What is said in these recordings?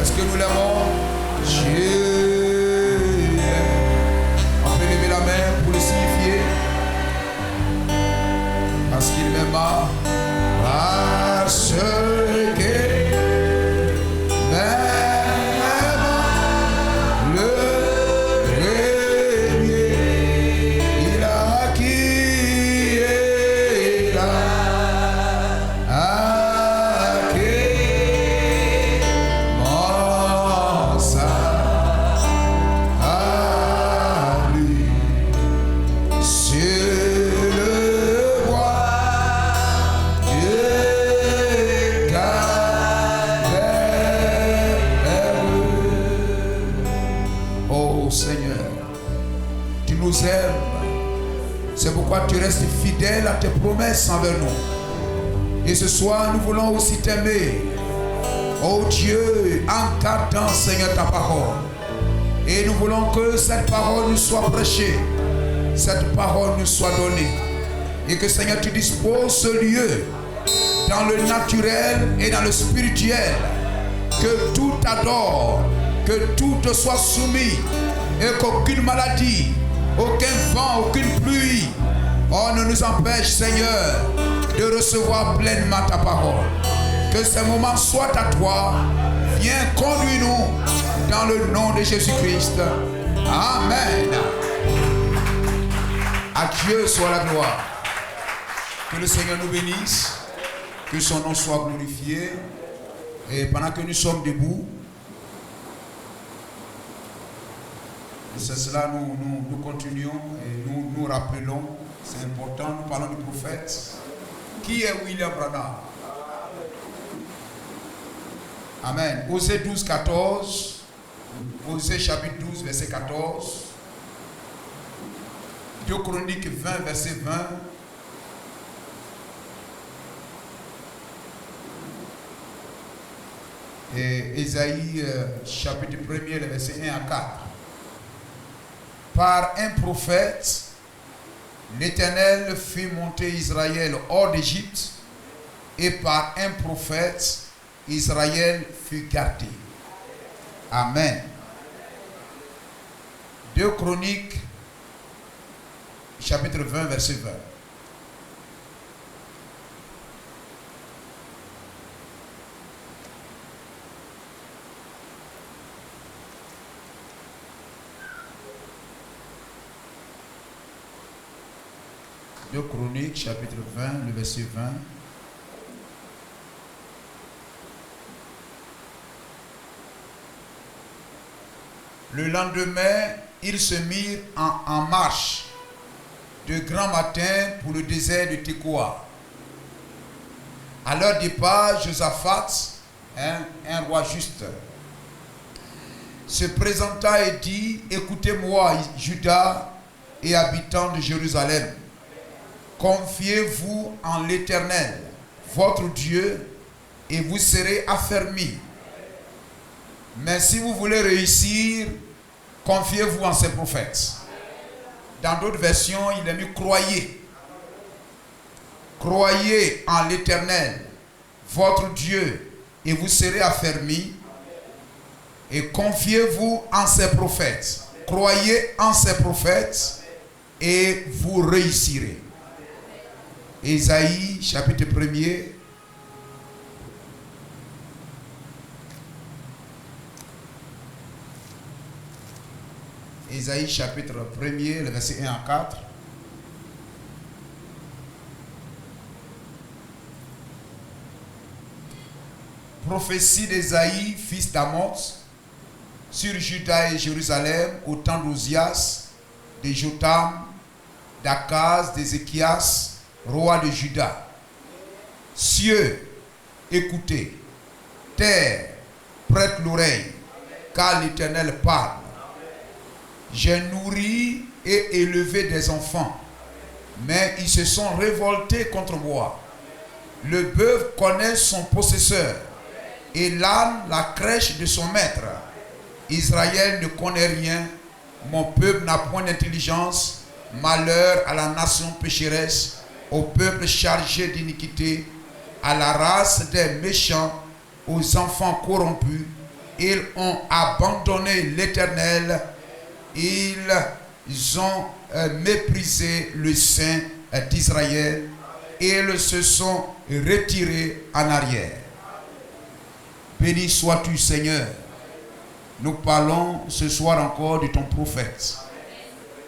Est-ce que nous l'aimons? Dieu l'aime. On peut lever la main pour le signifier. Parce qu'il m'aima. Parce qu'il m'aima. Le premier, il a acquis et là. C'est pourquoi tu restes fidèle à tes promesses envers nous. Et ce soir, nous voulons aussi t'aimer. Oh Dieu, encadre, Seigneur, ta parole. Et nous voulons que cette parole nous soit prêchée. Cette parole nous soit donnée. Et que, Seigneur, tu disposes ce lieu dans le naturel et dans le spirituel. Que tout t'adore. Que tout te soit soumis. Et qu'aucune maladie, aucun vent, aucune pluie, ne nous empêche, Seigneur, de recevoir pleinement ta parole. Que ce moment soit à toi. Viens, conduis-nous dans le nom de Jésus-Christ. Amen. À Dieu soit la gloire. Que le Seigneur nous bénisse. Que son nom soit glorifié. Et pendant que nous sommes debout, c'est cela, nous continuons et nous rappelons, c'est important, nous parlons du prophète. Qui est William Branham? Amen. Osée 12, 14. Osée chapitre 12, verset 14. 2 Chroniques 20, verset 20. Et Ésaïe chapitre 1er, verset 1 à 4. Par un prophète, l'Éternel fit monter Israël hors d'Égypte, et par un prophète, Israël fut gardé. Amen. 2 Chroniques, chapitre 20, verset 20. De Chroniques, chapitre 20, le verset 20. Le lendemain, ils se mirent en marche de grand matin pour le désert de Tekoa. À leur départ, Josaphat, un roi juste, se présenta et dit: écoutez-moi, Juda et habitants de Jérusalem. Confiez-vous en l'Éternel, votre Dieu, et vous serez affermis. Mais si vous voulez réussir, confiez-vous en ses prophètes. Dans d'autres versions, il est mis croyez. Croyez en l'Éternel, votre Dieu, et vous serez affermis. Et confiez-vous en ses prophètes. Croyez en ses prophètes et vous réussirez. Ésaïe, chapitre 1er. Ésaïe, chapitre 1er, le verset 1 à 4. Prophétie d'Ésaïe, fils d'Amos, sur Juda et Jérusalem au temps d'Ozias, de Jotam, d'Akaz, d'Ézéchias, roi de Juda. Cieux, écoutez. Terre, prête l'oreille, car l'Éternel parle. J'ai nourri et élevé des enfants, mais ils se sont révoltés contre moi. Le bœuf connaît son possesseur, et l'âne la crèche de son maître. Israël ne connaît rien, mon peuple n'a point d'intelligence. Malheur à la nation pécheresse au peuple chargé d'iniquité, à la race des méchants, aux enfants corrompus. Ils ont abandonné l'Éternel, ils ont méprisé le Saint d'Israël, ils se sont retirés en arrière. Béni sois-tu, Seigneur. Nous parlons ce soir encore de ton prophète.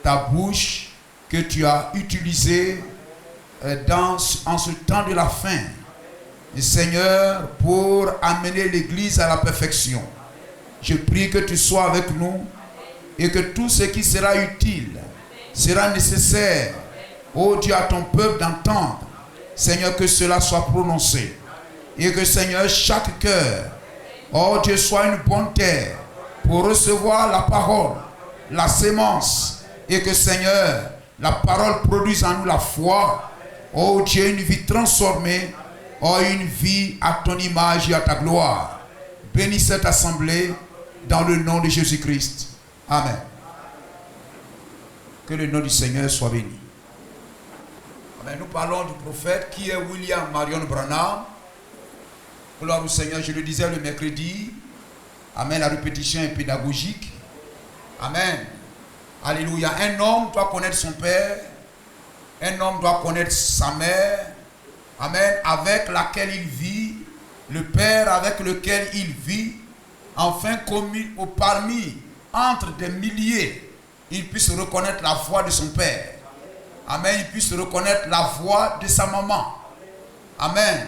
Ta bouche que tu as utilisée en ce temps de la fin, Seigneur, pour amener l'Église à la perfection. Je prie que tu sois avec nous et que tout ce qui sera utile, sera nécessaire, ô Dieu, à ton peuple d'entendre. Seigneur, que cela soit prononcé. Et que, Seigneur, chaque cœur, ô Dieu, soit une bonne terre pour recevoir la parole, la sémence. Et que, Seigneur, la parole produise en nous la foi. Ô Dieu, une vie transformée. Oh, une vie à ton image et à ta gloire. Bénis cette assemblée dans le nom de Jésus-Christ. Amen. Que le nom du Seigneur soit béni. Amen. Nous parlons du prophète qui est William Marion Branham. Gloire au Seigneur, je le disais le mercredi. Amen. La répétition est pédagogique. Amen. Alléluia. Un homme doit connaître son père. Un homme doit connaître sa mère. Amen, avec laquelle il vit, le Père avec lequel il vit, afin parmi, entre des milliers, il puisse reconnaître la voix de son Père. Amen, il puisse reconnaître la voix de sa maman. Amen,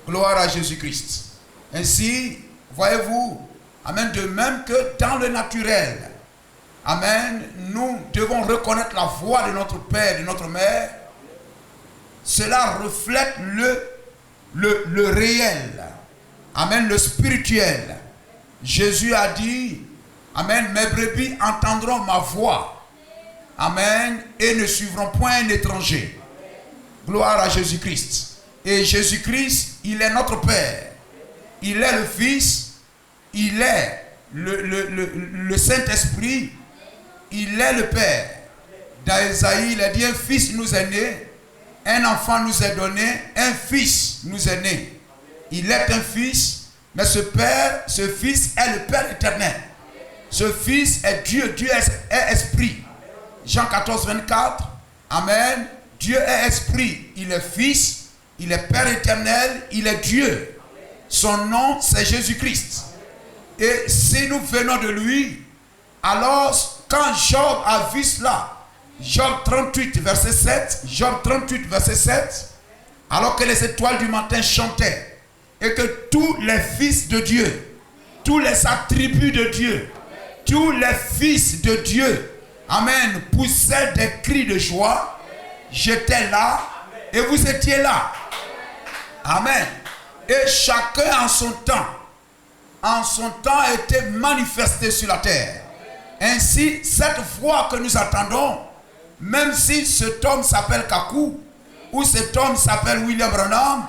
gloire à Jésus-Christ. Ainsi, voyez-vous, amen, de même que dans le naturel, amen, nous devons reconnaître la voix de notre Père, de notre Mère. Cela reflète le réel. Amen, le spirituel. Jésus a dit, amen, mes brebis entendront ma voix. Amen, et ne suivront point un étranger. Gloire à Jésus-Christ. Et Jésus-Christ, il est notre Père. Il est le Fils. Il est le Saint-Esprit. Il est le Père. Dans Ésaïe, il a dit, un fils nous est né. Un enfant nous est donné, un fils nous est né. Il est un fils, mais ce fils est le Père éternel. Ce fils est Dieu, Dieu est esprit. Jean 14, 24, amen. Dieu est esprit, il est fils, il est Père éternel, il est Dieu. Son nom, c'est Jésus-Christ. Et si nous venons de lui, alors quand Job a vu cela, Job 38, verset 7, Job 38, verset 7, alors que les étoiles du matin chantaient, et que tous les fils de Dieu, tous les attributs de Dieu, tous les fils de Dieu, amen, poussaient des cris de joie, j'étais là, et vous étiez là. Amen. Et chacun en son temps était manifesté sur la terre. Ainsi, cette voix que nous attendons, même si cet homme s'appelle Kakou, ou cet homme s'appelle William Branham,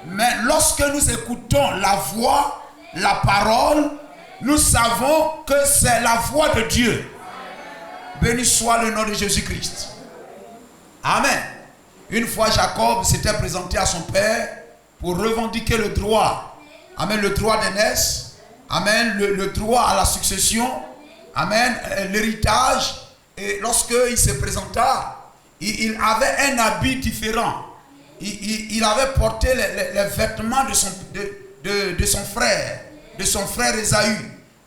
mais lorsque nous écoutons la voix, la parole, nous savons que c'est la voix de Dieu. Béni soit le nom de Jésus-Christ. Amen. Une fois Jacob s'était présenté à son père pour revendiquer le droit. Amen, le droit d'aînesse. Amen, le droit à la succession. Amen, l'héritage. Et lorsqu'il se présenta, il avait un habit différent. Il avait porté les vêtements de son frère Ésaü.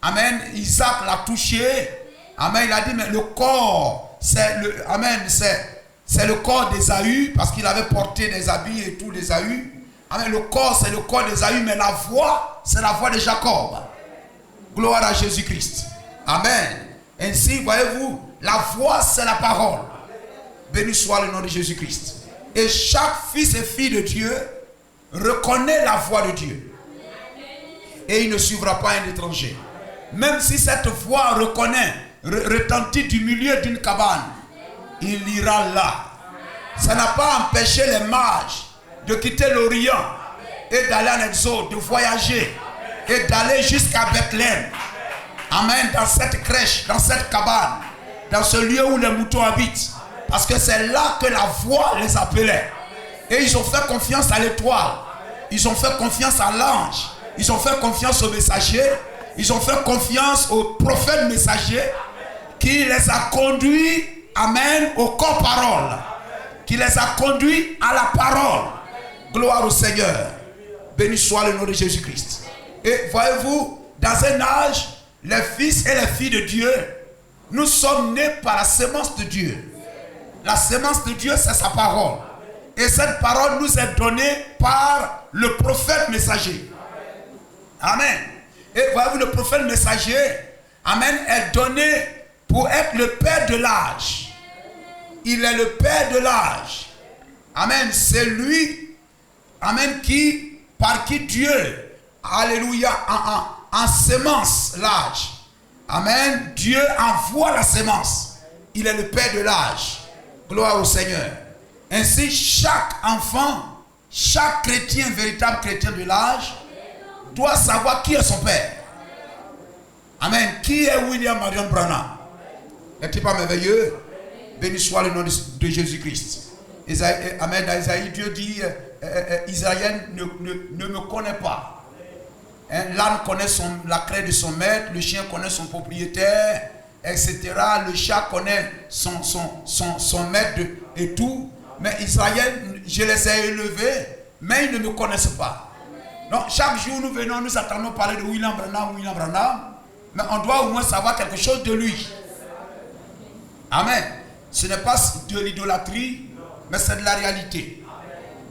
Amen. Isaac l'a touché. Amen. Il a dit, mais le corps, c'est le corps d'Ésaü, parce qu'il avait porté des habits et tout d'Ésaü. Amen. Le corps, c'est le corps d'Ésaü, mais la voix, c'est la voix de Jacob. Gloire à Jésus-Christ. Amen. Ainsi, voyez-vous, la voix, c'est la parole. Béni soit le nom de Jésus-Christ. Et chaque fils et fille de Dieu reconnaît la voix de Dieu. Et il ne suivra pas un étranger. Même si cette voix retentit du milieu d'une cabane, il ira là. Ça n'a pas empêché les mages de quitter l'Orient et d'aller en exode, de voyager et d'aller jusqu'à Bethléem. Amen. Dans cette crèche, dans cette cabane, dans ce lieu où les moutons habitent. Parce que c'est là que la voix les appelait. Et ils ont fait confiance à l'étoile. Ils ont fait confiance à l'ange. Ils ont fait confiance au messager. Ils ont fait confiance au prophète messager qui les a conduits, amen, au corps parole. Qui les a conduits à la parole. Gloire au Seigneur. Béni soit le nom de Jésus-Christ. Et voyez-vous, dans un âge, les fils et les filles de Dieu, nous sommes nés par la sémence de Dieu. La sémence de Dieu, c'est sa parole. Et cette parole nous est donnée par le prophète messager. Amen. Et voyez-vous, le prophète messager, amen, est donné pour être le père de l'âge. Il est le père de l'âge. Amen. C'est lui, amen, par qui Dieu, alléluia, en sémence l'âge. Amen. Dieu envoie la sémence. Il est le père de l'âge. Gloire au Seigneur. Ainsi, chaque enfant, chaque chrétien, véritable chrétien de l'âge, doit savoir qui est son père. Amen. Qui est William Marion Branham? N'est-il pas merveilleux? Béni soit le nom de Jésus-Christ. Amen. Dans Isaïe, Dieu dit, Israël ne me connaît pas. Hein, l'âne connaît la craie de son maître, le chien connaît son propriétaire, etc. Le chat connaît son maître et tout. Mais Israël, je les ai élevés, mais ils ne me connaissent pas. Donc chaque jour nous venons, nous attendons parler de William Branham, mais on doit au moins savoir quelque chose de lui. Amen. Ce n'est pas de l'idolâtrie, mais c'est de la réalité.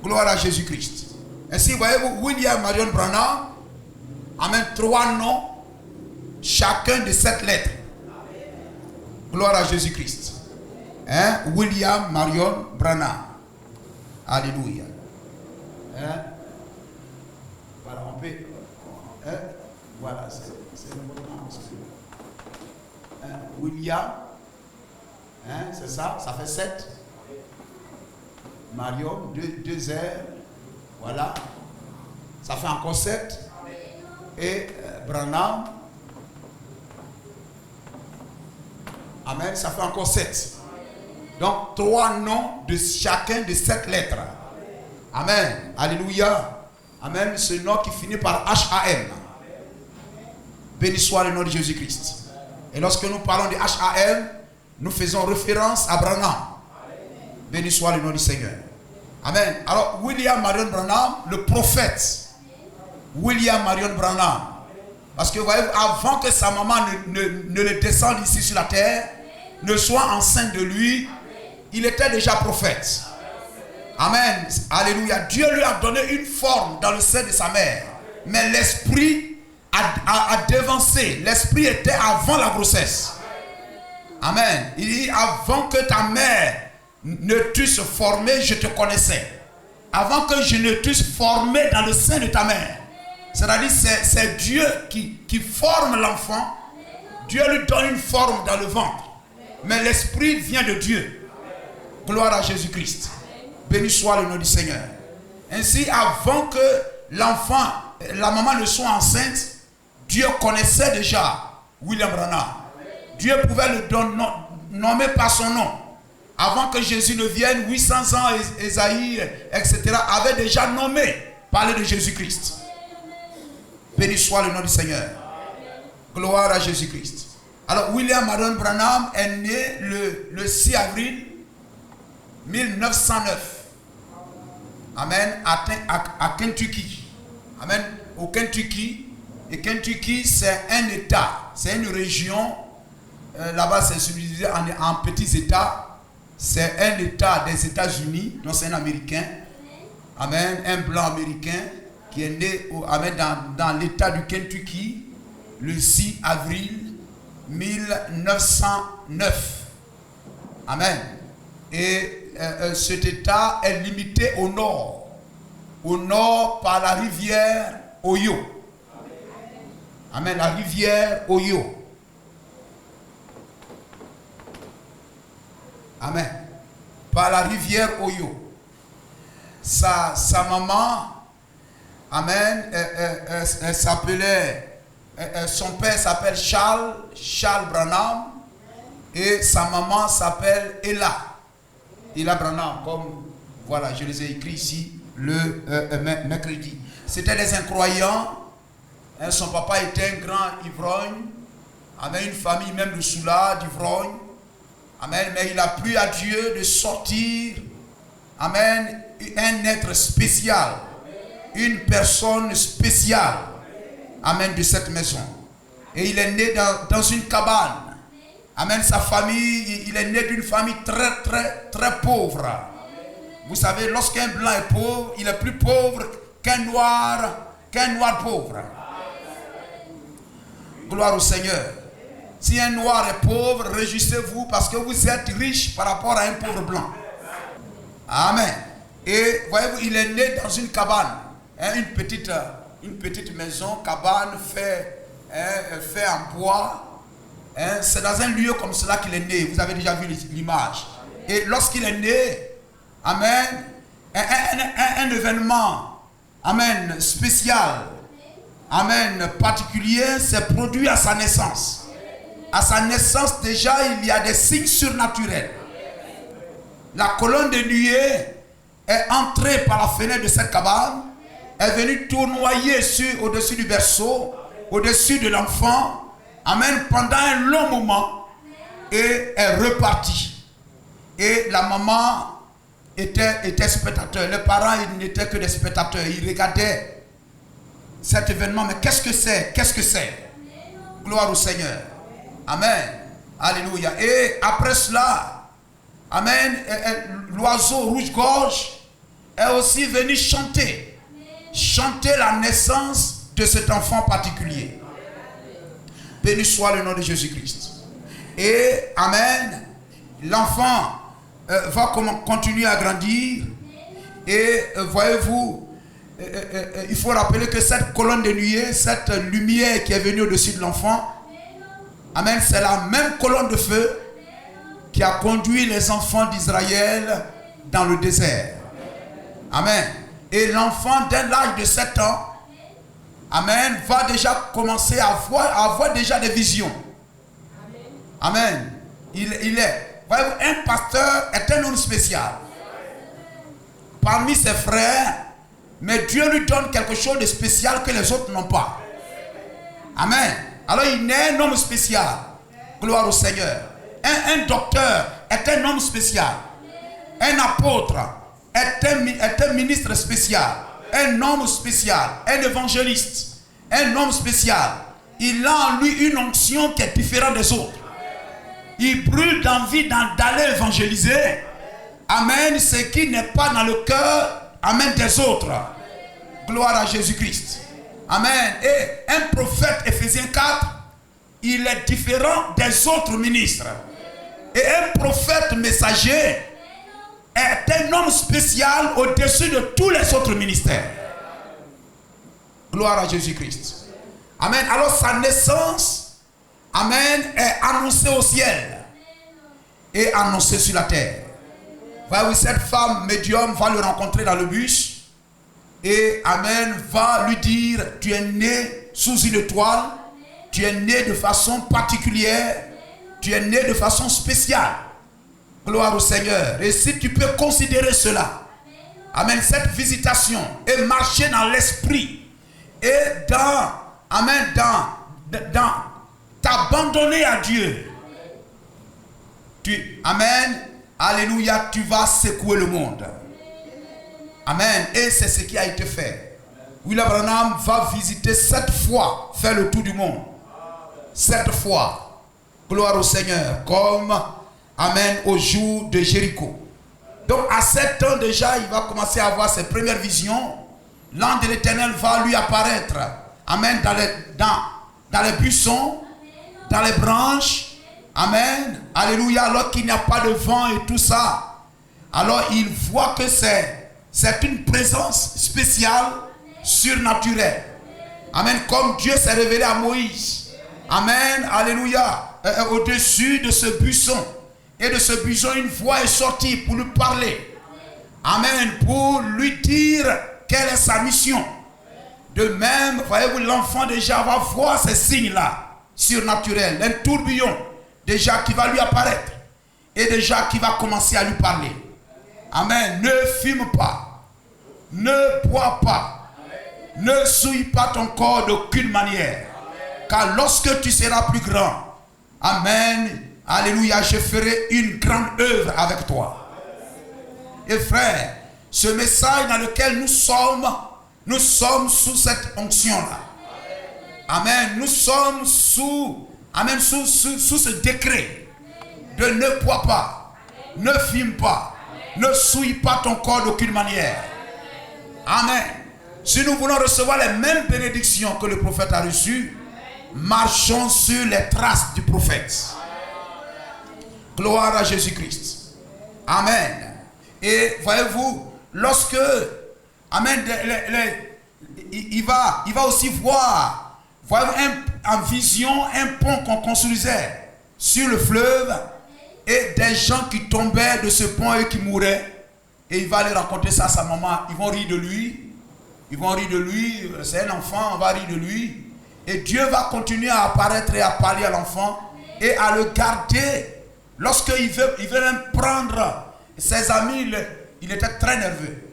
Gloire à Jésus-Christ. Ainsi, voyez-vous, William Marion Branham, amen, 3 noms, chacun de 7 lettres. Gloire à Jésus-Christ. Hein? William Marion Branham. Alléluia. Hein? Voilà, on peut. Hein? Voilà, c'est le mot. Hein? William. Hein? C'est ça, ça fait 7. Marion, 2 R. Voilà. Ça fait encore 7. Et Branham. Amen, ça fait encore 7. Donc 3 noms de chacun de 7 lettres. Amen. Alléluia. Amen. Ce nom qui finit par H-A-M. Béni soit le nom de Jésus-Christ. Et lorsque nous parlons de H-A-M, nous faisons référence à Branham. Béni soit le nom du Seigneur. Amen. Alors William Marion Branham, le prophète. William Marion Branham. Parce que vous voyez, avant que sa maman ne le descende ici sur la terre, ne soit enceinte de lui, il était déjà prophète. Amen. Alléluia. Dieu lui a donné une forme dans le sein de sa mère. Mais l'esprit a devancé. L'esprit était avant la grossesse. Amen. Il dit, avant que ta mère ne t'eusse formé, je te connaissais. Avant que je ne t'eusse formé dans le sein de ta mère. C'est-à-dire, c'est Dieu qui forme l'enfant. Dieu lui donne une forme dans le ventre. Mais l'esprit vient de Dieu. Gloire à Jésus-Christ. Béni soit le nom du Seigneur. Ainsi, avant que l'enfant, la maman ne soit enceinte, Dieu connaissait déjà William Branham. Dieu pouvait le nommer par son nom. Avant que Jésus ne vienne, 800 ans, Ésaïe, etc., avait déjà nommé, parlé de Jésus-Christ. Béni soit le nom du Seigneur. Gloire à Jésus-Christ. Alors, William Marion Branham est né le 6 avril 1909. Amen. À Kentucky. Amen. Au Kentucky. Et Kentucky, c'est un État. C'est une région. Là-bas, c'est subdivisé en petits États. C'est un État des États-Unis. Donc, c'est un Américain. Amen. Un blanc américain qui est né dans l'État du Kentucky le 6 avril 1909. Amen. Et cet État est limité au nord par la rivière Ohio. Amen. La rivière Ohio. Amen. Par la rivière Ohio. Sa maman, amen, elle s'appelait, son père s'appelle Charles Branham et sa maman s'appelle Ella Branham, comme Voilà, je les ai écrits ici le mercredi. C'était des incroyants. Son papa était un grand ivrogne. Amen, une famille même de Soula, d'ivrogne. Amen, mais il a plu à Dieu de sortir. Amen, un être spécial. Une personne spéciale. Amen, de cette maison. Et il est né dans une cabane. Amen, sa famille, il est né d'une famille très, très, très pauvre. Vous savez, lorsqu'un blanc est pauvre, il est plus pauvre qu'un noir pauvre. Gloire au Seigneur. Si un noir est pauvre, réjouissez-vous parce que vous êtes riche par rapport à un pauvre blanc. Amen. Et voyez-vous, il est né dans une cabane. Une petite maison, cabane fait en bois. C'est dans un lieu comme cela qu'il est né. Vous avez déjà vu l'image. Et lorsqu'il est né, amen, un événement, amen, spécial, amen, particulier, s'est produit à sa naissance. À sa naissance, déjà, il y a des signes surnaturels. La colonne de nuée est entrée par la fenêtre de cette cabane, est venue tournoyer au-dessus du berceau, au-dessus de l'enfant, amen, pendant un long moment, et est repartie. Et la maman était spectateur. Les parents, ils n'étaient que des spectateurs. Ils regardaient cet événement. Mais qu'est-ce que c'est? Qu'est-ce que c'est? Gloire au Seigneur. Amen. Alléluia. Et après cela, amen, l'oiseau rouge-gorge est aussi venu chanter la naissance de cet enfant particulier. Béni soit le nom de Jésus-Christ. Et amen, l'enfant va continuer à grandir. Et voyez-vous, il faut rappeler que cette colonne de nuée, cette lumière qui est venue au-dessus de l'enfant, amen, c'est la même colonne de feu qui a conduit les enfants d'Israël dans le désert. Amen. Et l'enfant dès l'âge de 7 ans, amen, va déjà commencer à avoir déjà des visions. Amen. Il est, voyez-vous, un pasteur est un homme spécial. Parmi ses frères, mais Dieu lui donne quelque chose de spécial que les autres n'ont pas. Amen. Alors il est un homme spécial. Gloire au Seigneur. Un docteur est un homme spécial. Un apôtre est un ministre spécial. Un homme spécial. Un évangéliste. Un homme spécial. Il a en lui une onction qui est différente des autres. Il brûle d'envie d'aller évangéliser. Amen. Ce qui n'est pas dans le cœur, amen, des autres. Gloire à Jésus-Christ. Amen. Et un prophète, Ephésiens 4, il est différent des autres ministres. Et un prophète messager est un homme spécial au-dessus de tous les autres ministères. Gloire à Jésus-Christ. Amen. Alors sa naissance, amen, est annoncée au ciel et annoncée sur la terre. Voyez-vous, cette femme médium va le rencontrer dans le bus. Et amen, va lui dire, tu es né sous une étoile, tu es né de façon particulière, tu es né de façon spéciale. Gloire au Seigneur. Et si tu peux considérer cela, amen, cette visitation et marcher dans l'esprit et t'abandonner à Dieu, amen, alléluia, tu vas secouer le monde. Amen. Et c'est ce qui a été fait. William Branham va visiter 7 fois, faire le tour du monde. 7 fois. Gloire au Seigneur. Comme, amen, au jour de Jéricho. Donc à 7 ans déjà, il va commencer à avoir ses premières visions. L'ange de l'Éternel va lui apparaître. Amen. Dans les buissons, dans les branches. Amen. Alléluia. Alors qu'il n'y a pas de vent et tout ça. Alors il voit que c'est une présence spéciale, surnaturelle. Amen. Comme Dieu s'est révélé à Moïse. Amen. Alléluia. Au-dessus de ce buisson. Et de ce buisson, une voix est sortie pour lui parler. Amen. Pour lui dire quelle est sa mission. De même, voyez-vous, l'enfant déjà va voir ces signes-là, surnaturels. Un tourbillon déjà qui va lui apparaître. Et déjà qui va commencer à lui parler. Amen. Ne fume pas. Ne bois pas. Ne souille pas ton corps d'aucune manière. Car lorsque tu seras plus grand, amen, alléluia, je ferai une grande œuvre avec toi. Et frère, ce message dans lequel nous sommes sous cette onction-là. Amen. Nous sommes sous ce décret de ne bois pas, ne fume pas, ne souille pas ton corps d'aucune manière. Amen. Si nous voulons recevoir les mêmes bénédictions que le prophète a reçues, marchons sur les traces du prophète. Gloire à Jésus-Christ. Amen. Et voyez-vous, lorsque, amen, il va aussi voir, voyez-vous, en vision, un pont qu'on construisait sur le fleuve et des gens qui tombaient de ce pont et qui mouraient. Et il va aller raconter ça à sa maman. Ils vont rire de lui. Ils vont rire de lui. C'est un enfant, on va rire de lui. Et Dieu va continuer à apparaître et à parler à l'enfant et à le garder. Lorsqu'il veut même prendre ses amis, il était très nerveux.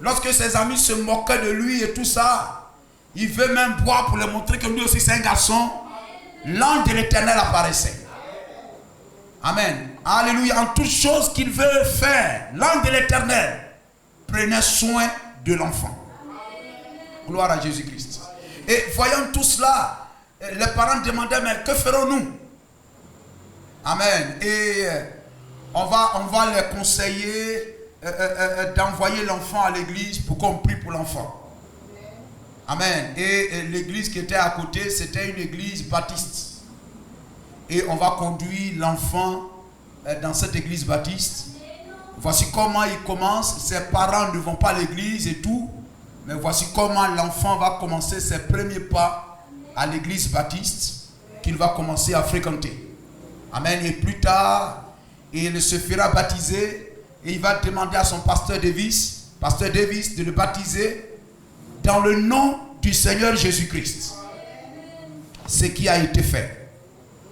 Lorsque ses amis se moquaient de lui et tout ça, il veut même boire pour leur montrer que lui aussi c'est un garçon. L'ange de l'Éternel apparaissait. Amen. Alléluia. En toute chose qu'il veut faire, l'ange de l'Éternel prenait soin de l'enfant. Gloire à Jésus-Christ. Et voyant tout cela, les parents demandaient, mais que ferons-nous? Amen. Et on va les conseiller d'envoyer l'enfant à l'église pour qu'on prie pour l'enfant. Amen. Et l'église qui était à côté, c'était une église baptiste. Et on va conduire l'enfant dans cette église baptiste. Voici comment il commence. Ses parents ne vont pas à l'église et tout. Mais voici comment l'enfant va commencer ses premiers pas à l'église baptiste qu'il va commencer à fréquenter. Amen. Et plus tard, il se fera baptiser et il va demander à son pasteur Davis, de le baptiser dans le nom du Seigneur Jésus-Christ. Ce qui a été fait.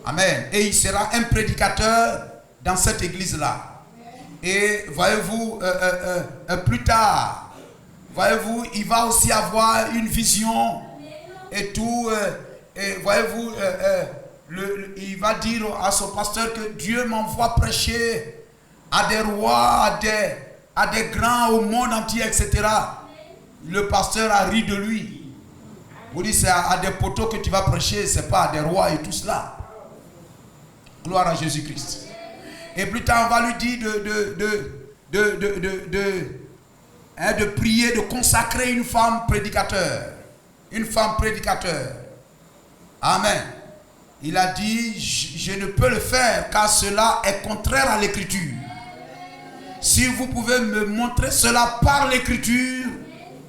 Amen. Et il sera un prédicateur dans cette église-là. Et voyez-vous, plus tard, voyez-vous, il va aussi avoir une vision et tout. Et voyez-vous, il va dire à son pasteur que Dieu m'envoie prêcher à des rois, à des grands au monde entier, etc. Le pasteur a ri de lui. Vous dites, c'est à des poteaux que tu vas prêcher, c'est pas à des rois et tout cela. Gloire à Jésus-Christ. Et plus tard, on va lui dire de prier, de consacrer une femme prédicateur. Une femme prédicateur. Amen. Il a dit, je ne peux le faire car cela est contraire à l'écriture. Si vous pouvez me montrer cela par l'écriture,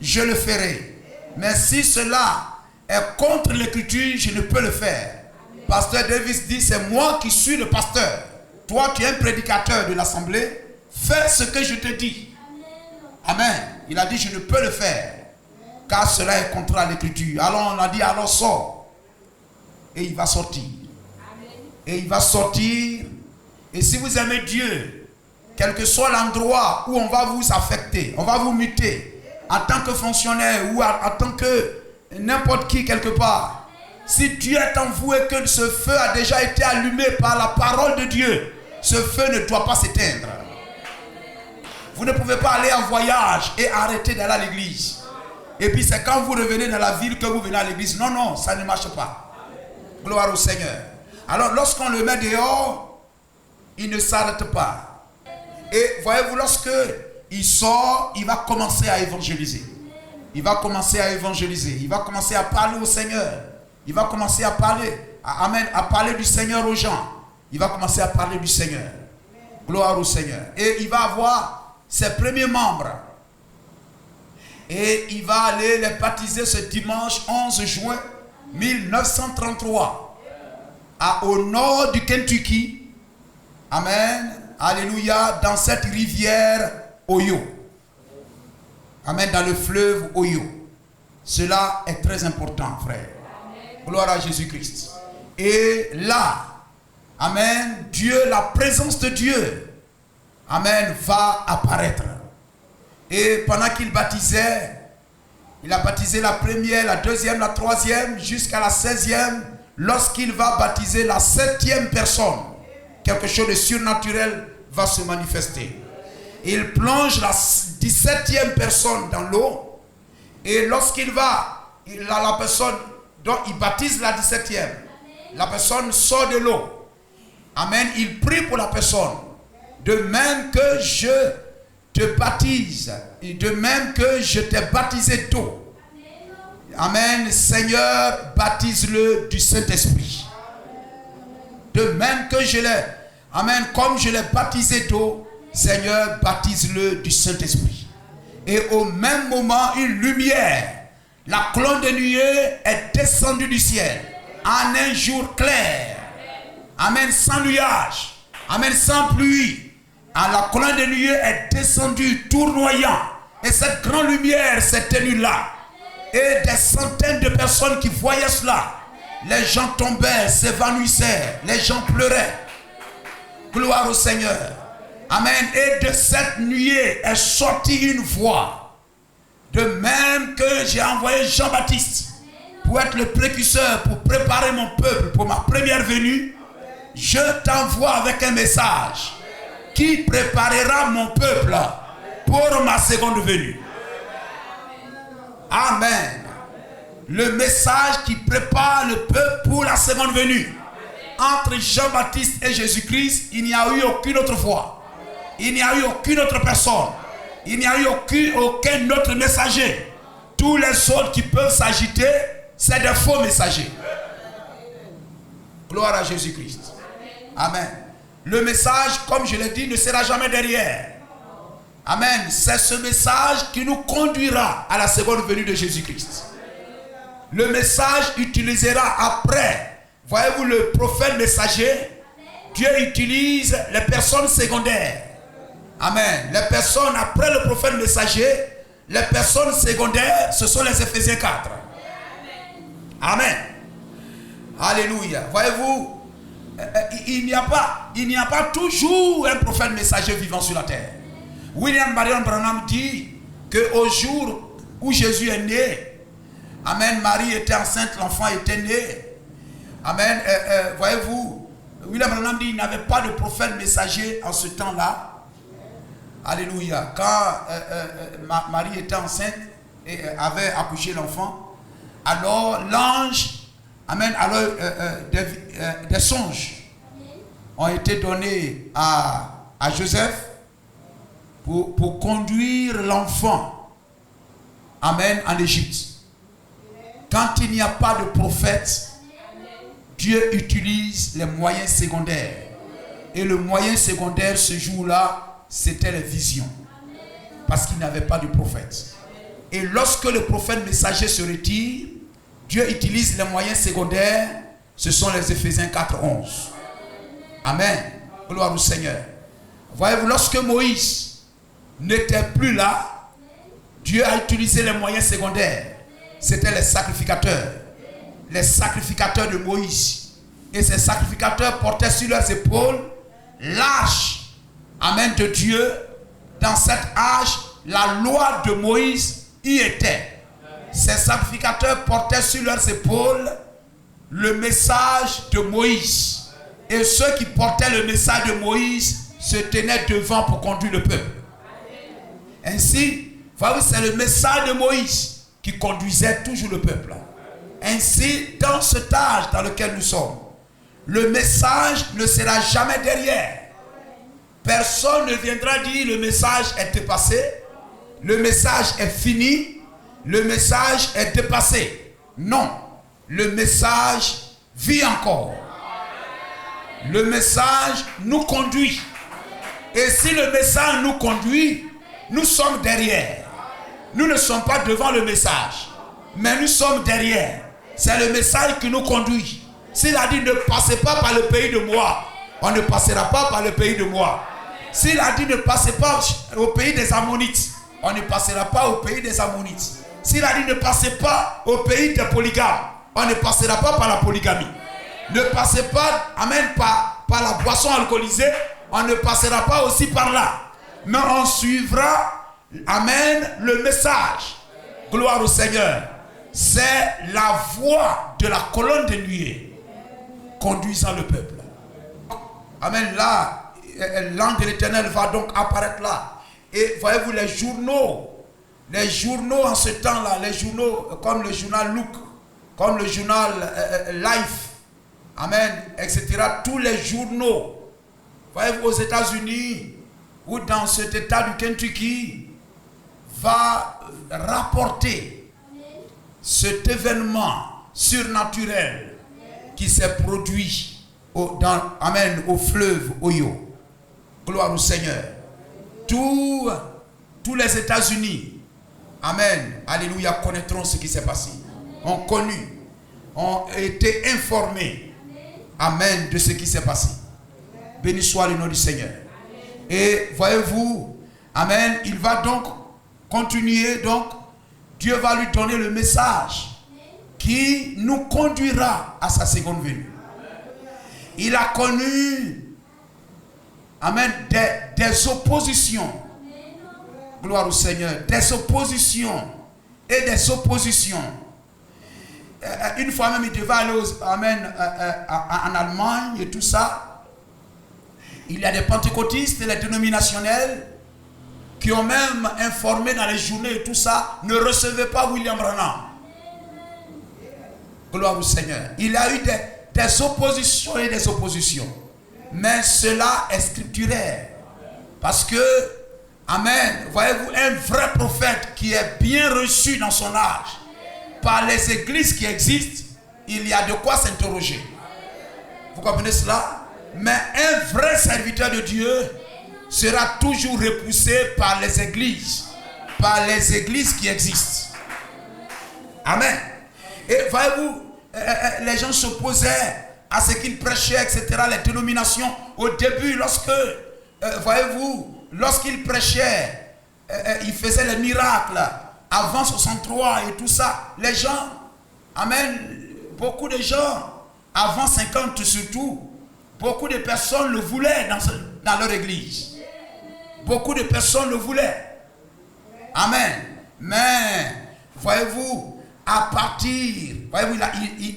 je le ferai. Mais si cela est contre l'écriture, je ne peux le faire. Pasteur Davis dit, c'est moi qui suis le pasteur. Toi, tu es un prédicateur de l'assemblée. Fais ce que je te dis. Amen. Il a dit, je ne peux le faire. Car cela est contraire à l'écriture. Alors on a dit, alors sors. Et il va sortir. Et il va sortir. Et si vous aimez Dieu, quel que soit l'endroit où on va vous affecter, on va vous muter, en tant que fonctionnaire ou en tant que n'importe qui quelque part. Si Dieu est en vous et que ce feu a déjà été allumé par la parole de Dieu, ce feu ne doit pas s'éteindre. Vous ne pouvez pas aller en voyage et arrêter d'aller à l'église. Et puis c'est quand vous revenez dans la ville que vous venez à l'église. Non, non, ça ne marche pas. Gloire au Seigneur. Alors lorsqu'on le met dehors, il ne s'arrête pas. Et voyez-vous, lorsque il sort, il va commencer à évangéliser. Il va commencer à évangéliser. Il va commencer à parler au Seigneur. Il va commencer à parler, amen, à parler du Seigneur aux gens. Il va commencer à parler du Seigneur. Gloire au Seigneur. Et il va avoir ses premiers membres. Et il va aller les baptiser ce dimanche 11 juin 1933. Au nord du Kentucky. Amen. Alléluia. Dans cette rivière Ohio. Amen. Dans le fleuve Ohio. Cela est très important, frère. Gloire à Jésus-Christ. Et là, amen, Dieu, la présence de Dieu Amen, va apparaître. Et pendant qu'il baptisait, il a baptisé la première, la deuxième, la troisième, jusqu'à la 16e. Lorsqu'il va baptiser la 7e personne, quelque chose de surnaturel va se manifester. Il plonge la 17e personne dans l'eau. Et lorsqu'il va, la personne, donc il baptise la 17e. La personne sort de l'eau. Amen. Il prie pour la personne. De même que je te baptise, et de même que je t'ai baptisé d'eau. Amen. Seigneur, baptise-le du Saint-Esprit. De même que je l'ai, amen, comme je l'ai baptisé d'eau, Seigneur, baptise-le du Saint-Esprit. Et au même moment, une lumière, la colonne de nuée est descendue du ciel en un jour clair. Amen, sans nuage. Amen, sans pluie. La colonne de nuée est descendue tournoyant. Et cette grande lumière s'est tenue là. Et des centaines de personnes qui voyaient cela. Les gens tombaient, s'évanouissaient. Les gens pleuraient. Gloire au Seigneur. Amen. Et de cette nuée est sortie une voix. De même que j'ai envoyé Jean-Baptiste pour être le précurseur, pour préparer mon peuple pour ma première venue, je t'envoie avec un message qui préparera mon peuple pour ma seconde venue. Amen. Le message qui prépare le peuple pour la seconde venue. Entre Jean-Baptiste et Jésus-Christ, il n'y a eu aucune autre voix. Il n'y a eu aucune autre personne. Il n'y a eu aucun autre messager. Tous les autres qui peuvent s'agiter, c'est des faux messagers. Gloire à Jésus-Christ. Amen. Le message, comme je l'ai dit, ne sera jamais derrière. Amen. C'est ce message qui nous conduira à la seconde venue de Jésus-Christ. Le message utilisera après. Voyez-vous, le prophète messager, Dieu utilise les personnes secondaires. Amen. Les personnes après le prophète messager, les personnes secondaires, ce sont les Éphésiens 4. Amen. Alléluia. Voyez-vous, il n'y a pas toujours un prophète messager vivant sur la terre. William Marion Branham dit qu'au jour où Jésus est né, amen, Marie était enceinte, l'enfant était né. Amen. Voyez-vous, William Branham dit qu'il n'y avait pas de prophète messager en ce temps-là. Alléluia. Quand Marie était enceinte et avait accouché l'enfant, alors l'ange, amen, alors des songes ont été donnés à Joseph pour conduire l'enfant, amen, en Égypte. Quand il n'y a pas de prophète, Dieu utilise les moyens secondaires. Et le moyen secondaire ce jour-là, c'était les visions. Parce qu'il n'avait pas de prophète. Et lorsque le prophète messager se retire, Dieu utilise les moyens secondaires. Ce sont les Éphésiens 4:11. Amen. Gloire au Seigneur. Voyez-vous, lorsque Moïse n'était plus là, Dieu a utilisé les moyens secondaires. C'était les sacrificateurs. Les sacrificateurs de Moïse. Et ces sacrificateurs portaient sur leurs épaules l'arche, amen, de Dieu. Dans cette arche, la loi de Moïse y était. Ces sacrificateurs portaient sur leurs épaules le message de Moïse. Et ceux qui portaient le message de Moïse se tenaient devant pour conduire le peuple. Ainsi, voyez, c'est le message de Moïse qui conduisait toujours le peuple. Ainsi, dans cet âge dans lequel nous sommes, le message ne sera jamais derrière. Personne ne viendra dire le message est dépassé, le message est fini, le message est dépassé. Non, le message vit encore. Le message nous conduit. Et si le message nous conduit, nous sommes derrière. Nous ne sommes pas devant le message, mais nous sommes derrière. C'est le message qui nous conduit. S'il a dit ne passez pas par le pays de Moab, on ne passera pas par le pays de Moab. S'il a dit ne passez pas au pays des Ammonites, on ne passera pas au pays des Ammonites. S'il a dit ne passez pas au pays des polygames, on ne passera pas par la polygamie. Ne passez pas, amen, par la boisson alcoolisée, on ne passera pas aussi par là. Mais on suivra, amen, le message. Gloire au Seigneur. C'est la voix de la colonne de nuée conduisant le peuple. Amen. Là, l'ange de l'Éternel va donc apparaître là. Et voyez-vous les journaux en ce temps-là, les journaux comme le journal Look, comme le journal Life, amen, etc. Tous les journaux, voyez-vous, aux États-Unis ou dans cet état du Kentucky, va rapporter cet événement surnaturel qui s'est produit au fleuve Oyo. Gloire au Seigneur. Tous les États-Unis, amen, alléluia, connaîtront ce qui s'est passé. Ont connu, ont été informés, amen, de ce qui s'est passé. Béni soit le nom du Seigneur. Et voyez-vous, amen, il va donc continuer, donc Dieu va lui donner le message qui nous conduira à sa seconde venue. Il a connu, amen, des oppositions. Gloire au Seigneur. Des oppositions et des oppositions. Une fois même, il devait aller en Allemagne et tout ça. Il y a des pentecôtistes et les dénominationnels qui ont même informé dans les journées et tout ça, ne recevez pas William Branham. Gloire au Seigneur. Il y a eu des oppositions et des oppositions. Mais cela est scripturaire. Parce que, amen, voyez-vous, un vrai prophète qui est bien reçu dans son âge, par les églises qui existent, il y a de quoi s'interroger. Vous comprenez cela? Mais un vrai serviteur de Dieu sera toujours repoussé par les églises qui existent. Amen. Et voyez-vous, les gens s'opposaient à ce qu'il prêchait, etc. Les dénominations, au début, voyez-vous, lorsqu'il prêchait, il faisait les miracles avant 63 et tout ça. Les gens, amen, beaucoup de gens, avant 50 surtout, beaucoup de personnes le voulaient dans leur église. Beaucoup de personnes le voulaient. Amen. Mais, voyez-vous, à partir, voyez-vous,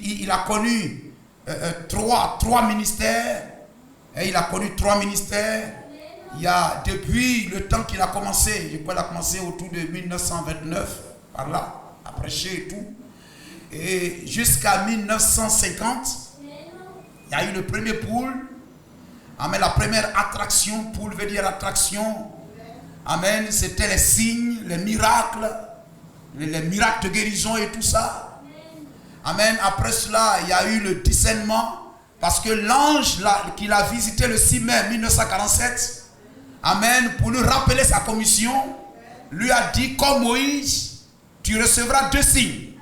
il a connu trois ministères. Et il a connu 3 ministères. Il y a, depuis le temps qu'il a commencé, je crois qu'il a commencé autour de 1929, par là, à prêcher et tout. Et jusqu'à 1950, il y a eu le premier pool. Amen. La première attraction, pool veut dire attraction. Amen. C'était les signes, les miracles de guérison et tout ça. Amen. Après cela, il y a eu le discernement. Parce que l'ange qui l'a visité le 6 mai 1947, amen, pour lui rappeler sa commission, lui a dit, comme Moïse, tu recevras 2 signes.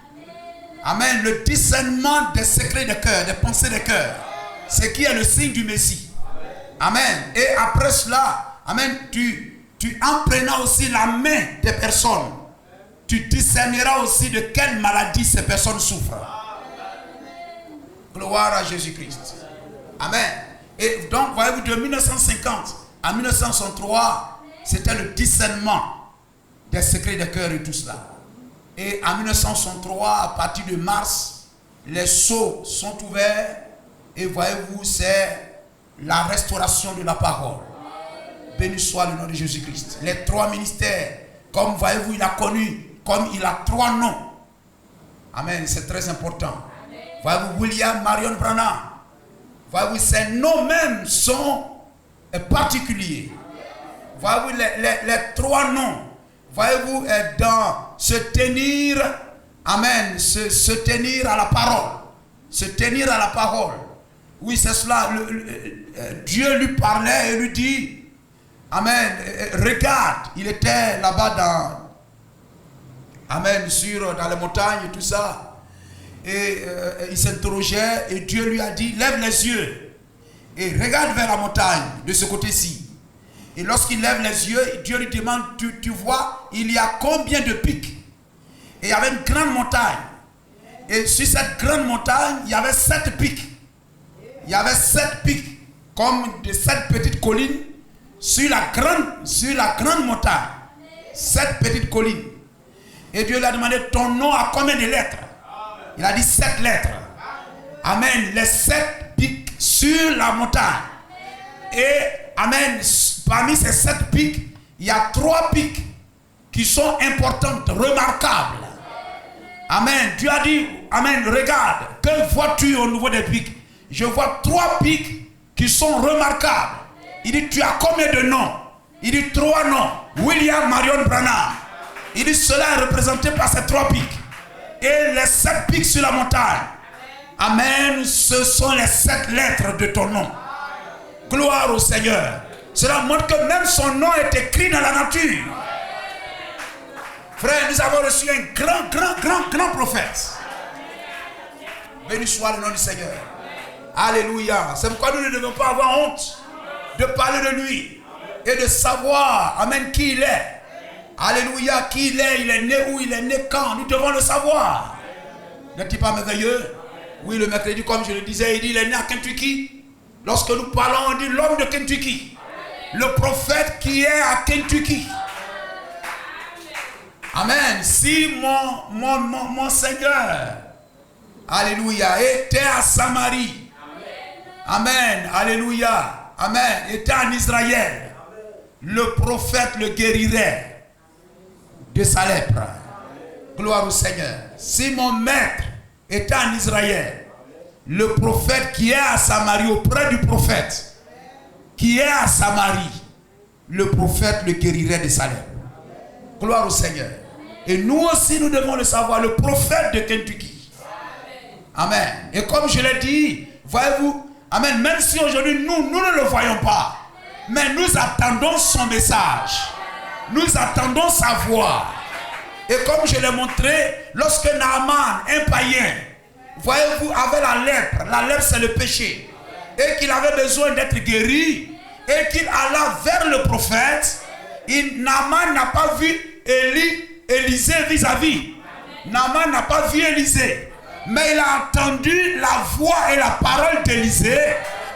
Amen. Le discernement des secrets de cœur, des pensées de cœur. Ce qui est le signe du Messie. Amen. Et après cela, amen, tu en prenant aussi la main des personnes, tu discerneras aussi de quelle maladie ces personnes souffrent. Gloire à Jésus-Christ. Amen. Et donc, voyez-vous, de 1950 à 1963, c'était le discernement des secrets de cœur et tout cela. Et en 1963, à partir de mars, les sceaux sont ouverts. Et voyez-vous, c'est la restauration de la parole. Béni soit le nom de Jésus-Christ. Les 3 ministères, comme voyez-vous, il a connu, comme il a 3 noms. Amen, c'est très important. Voyez-vous, William Marion Branham. Voyez-vous, ces noms même sont particuliers. Voyez-vous, les 3 noms. Voyez-vous, dans se tenir, amen, se tenir à la parole. Se tenir à la parole. Oui, c'est cela. Dieu lui parlait et lui dit, amen, regarde, il était là-bas amen, dans les montagnes et tout ça. Et il s'interrogeait et Dieu lui a dit, lève les yeux et regarde vers la montagne de ce côté-ci. Et lorsqu'il lève les yeux, Dieu lui demande, tu vois, il y a combien de pics? Et il y avait une grande montagne. Et sur cette grande montagne, il y avait 7 pics. Il y avait 7 pics. comme de 7 petites collines sur la grande montagne. 7 petites collines. Et Dieu lui a demandé, ton nom a combien de lettres? Il a dit 7 lettres. Amen. Les 7 pics sur la montagne. Et amen. Parmi ces 7 pics, il y a 3 pics qui sont importantes, remarquables. Amen. Dieu a dit, amen, regarde, que vois-tu au niveau des pics? Je vois 3 pics qui sont remarquables. Il dit, tu as combien de noms? Il dit 3 noms. William Marion Branham. Il dit, cela est représenté par ces 3 pics. Et les 7 pics sur la montagne. Amen. Ce sont les 7 lettres de ton nom. Gloire au Seigneur. Cela montre que même son nom est écrit dans la nature. Frère, nous avons reçu un grand prophète. Béni soit le nom du Seigneur. Alléluia. C'est pourquoi nous ne devons pas avoir honte de parler de lui et de savoir, amen, qui il est. Alléluia, qui il est né où, il est né quand. Nous devons le savoir. N'est-il pas merveilleux? Oui, le mercredi, comme je le disais, il est né à Kentucky. Lorsque nous parlons, on dit l'homme de Kentucky. Le prophète qui est à Kentucky. Amen. Si mon Seigneur, alléluia, était à Samarie. Amen. Alléluia. Amen. Était en Israël. Le prophète le guérirait de sa lèpre. Gloire au Seigneur. Si mon maître était en Israël, le prophète qui est à Samarie, auprès du prophète qui est à Samarie, le prophète le guérirait de sa lèpre. Gloire au Seigneur. Et nous aussi, nous devons le savoir, le prophète de Kentucky. Amen. Et comme je l'ai dit, voyez-vous, amen, même si aujourd'hui nous ne le voyons pas, mais nous attendons son message. Nous attendons sa voix. Et comme je l'ai montré, lorsque Naaman, un païen, voyez-vous, avait la lèpre c'est le péché, et qu'il avait besoin d'être guéri, et qu'il alla vers le prophète, Naaman n'a pas vu Élisée vis-à-vis. Naaman n'a pas vu Élisée, mais il a entendu la voix et la parole d'Élisée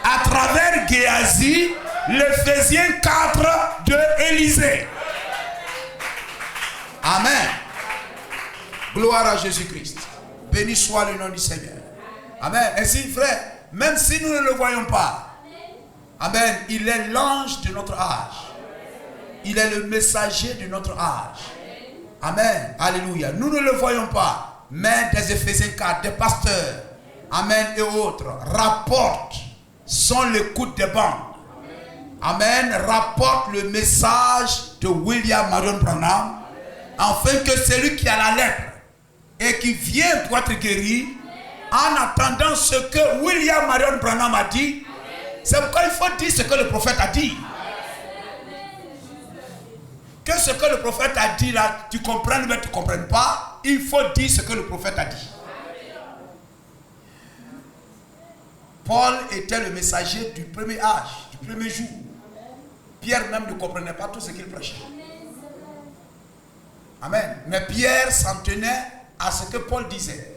à travers Géasi, l'Éphésiens 4 de Élisée. Amen. Gloire à Jésus-Christ. Béni soit le nom du Seigneur. Amen. Ainsi, frère, même si nous ne le voyons pas, amen, il est l'ange de notre âge. Il est le messager de notre âge. Amen. Alléluia. Nous ne le voyons pas, mais des Éphésiens 4, des pasteurs, amen, et autres, rapportent, sont l'écoute des bandes. Amen. Rapportent le message de William Marion Branham, afin que celui qui a la lèpre et qui vient pour être guéri, en attendant ce que William Marion Branham a dit, c'est pourquoi il faut dire ce que le prophète a dit. Que ce que le prophète a dit là, tu comprends mais tu ne comprends pas, il faut dire ce que le prophète a dit. Paul était le messager du premier âge, du premier jour. Pierre même ne comprenait pas tout ce qu'il prêchait. Amen. Mais Pierre s'en tenait à ce que Paul disait.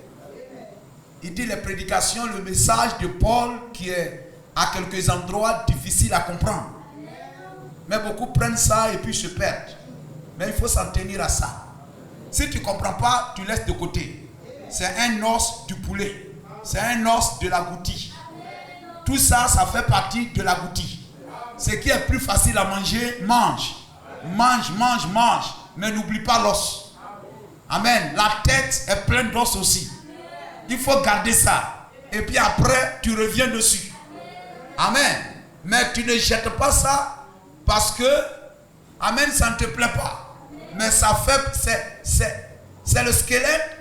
Il dit les prédications, le message de Paul qui est à quelques endroits difficile à comprendre. Mais beaucoup prennent ça et puis se perdent. Mais il faut s'en tenir à ça. Si tu ne comprends pas, tu laisses de côté. C'est un os du poulet. C'est un os de l'agouti. Tout ça, ça fait partie de l'agouti. Ce qui est plus facile à manger, mange. Mange, mange, mange. Mais n'oublie pas l'os. Amen. La tête est pleine d'os aussi. Il faut garder ça. Et puis après, tu reviens dessus. Amen. Mais tu ne jettes pas ça parce que, amen, ça ne te plaît pas. Mais ça fait, c'est le squelette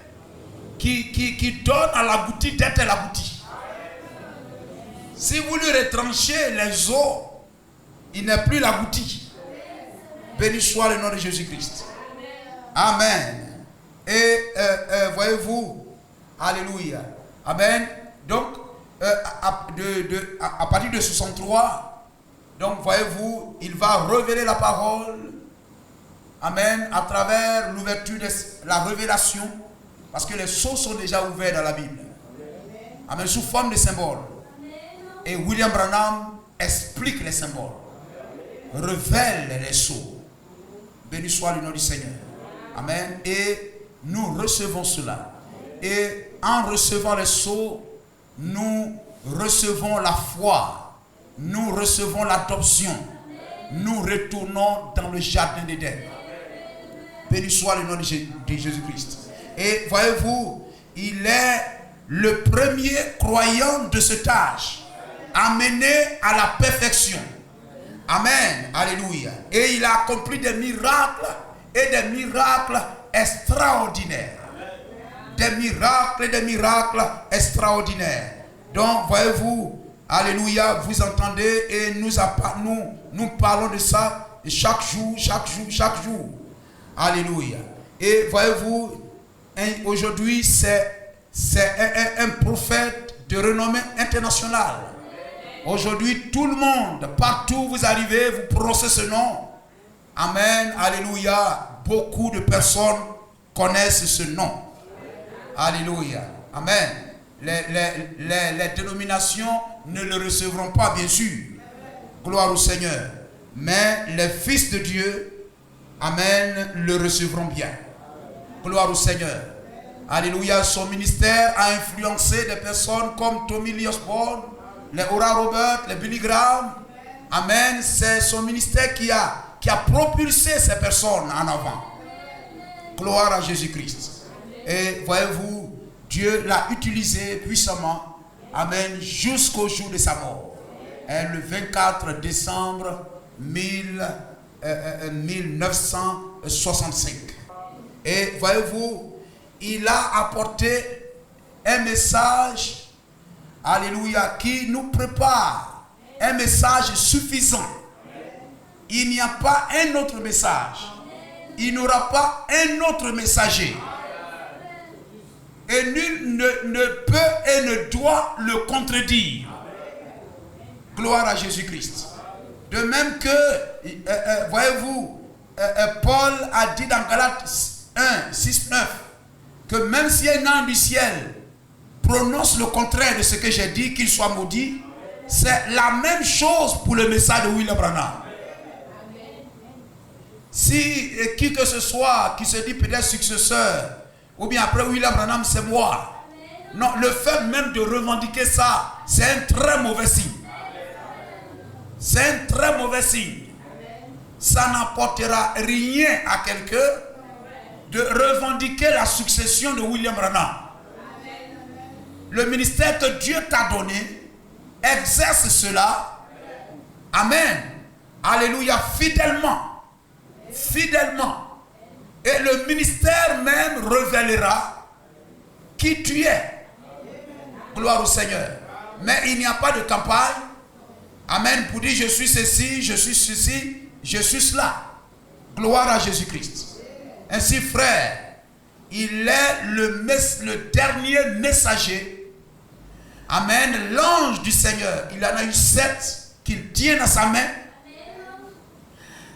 qui donne à l'agouti d'être l'agouti. Si vous lui retranchez les os, il n'est plus l'agouti. Béni soit le nom de Jésus-Christ. Amen. Et voyez-vous, alléluia. Amen. Donc, à partir de 63, donc voyez-vous, il va révéler la parole. Amen. À travers l'ouverture de la révélation. Parce que les sceaux sont déjà ouverts dans la Bible. Amen. Sous forme de symbole. Et William Branham explique les symboles, révèle les sceaux. Béni soit le nom du Seigneur. Amen. Et nous recevons cela. Et en recevant les sceaux, nous recevons la foi. Nous recevons l'adoption. Nous retournons dans le jardin d'Éden. Béni soit le nom de Jésus-Christ. Et voyez-vous, il est le premier croyant de cet âge, amené à la perfection. Amen. Alléluia. Et il a accompli des miracles et des miracles extraordinaires. Des miracles extraordinaires. Donc, voyez-vous, alléluia, vous entendez et nous parlons de ça chaque jour. Alléluia. Et voyez-vous, aujourd'hui, c'est un prophète de renommée internationale. Aujourd'hui, tout le monde, partout où vous arrivez, vous prononcez ce nom. Amen, alléluia. Beaucoup de personnes connaissent ce nom. Alléluia. Amen. Les dénominations ne le recevront pas, bien sûr. Gloire au Seigneur. Mais les fils de Dieu, amen, le recevront bien. Gloire au Seigneur. Alléluia. Son ministère a influencé des personnes comme Tommy Lee Osborne, les Oral Roberts, les Billy Graham. Amen. C'est son ministère qui a propulsé ces personnes en avant. Gloire à Jésus-Christ. Et voyez-vous, Dieu l'a utilisé puissamment. Amen. Jusqu'au jour de sa mort. Et le 24 décembre 1965. Et voyez-vous, il a apporté un message, alléluia, qui nous prépare. Un message suffisant. Il n'y a pas un autre message. Il n'y aura pas un autre messager. Et nul ne peut et ne doit le contredire. Gloire à Jésus-Christ. De même que, voyez-vous, Paul a dit dans Galates 1, 6, 9, que même si un ange du ciel prononce le contraire de ce que j'ai dit, qu'il soit maudit, c'est la même chose pour le message de William Branham. Si qui que ce soit qui se dit peut-être successeur, ou bien après William Branham, c'est moi. Non, le fait même de revendiquer ça, c'est un très mauvais signe. C'est un très mauvais signe. Ça n'apportera rien à quelqu'un de revendiquer la succession de William Branham. Le ministère que Dieu t'a donné, exerce cela. Amen. Alléluia, fidèlement. Fidèlement. Et le ministère même révélera qui tu es. Gloire au Seigneur. Mais il n'y a pas de campagne. Amen. Pour dire je suis ceci, je suis ceci, je suis cela. Gloire à Jésus-Christ. Ainsi, frère, il est le dernier messager. Amen. L'ange du Seigneur, il en a eu 7 qu'il tient à sa main.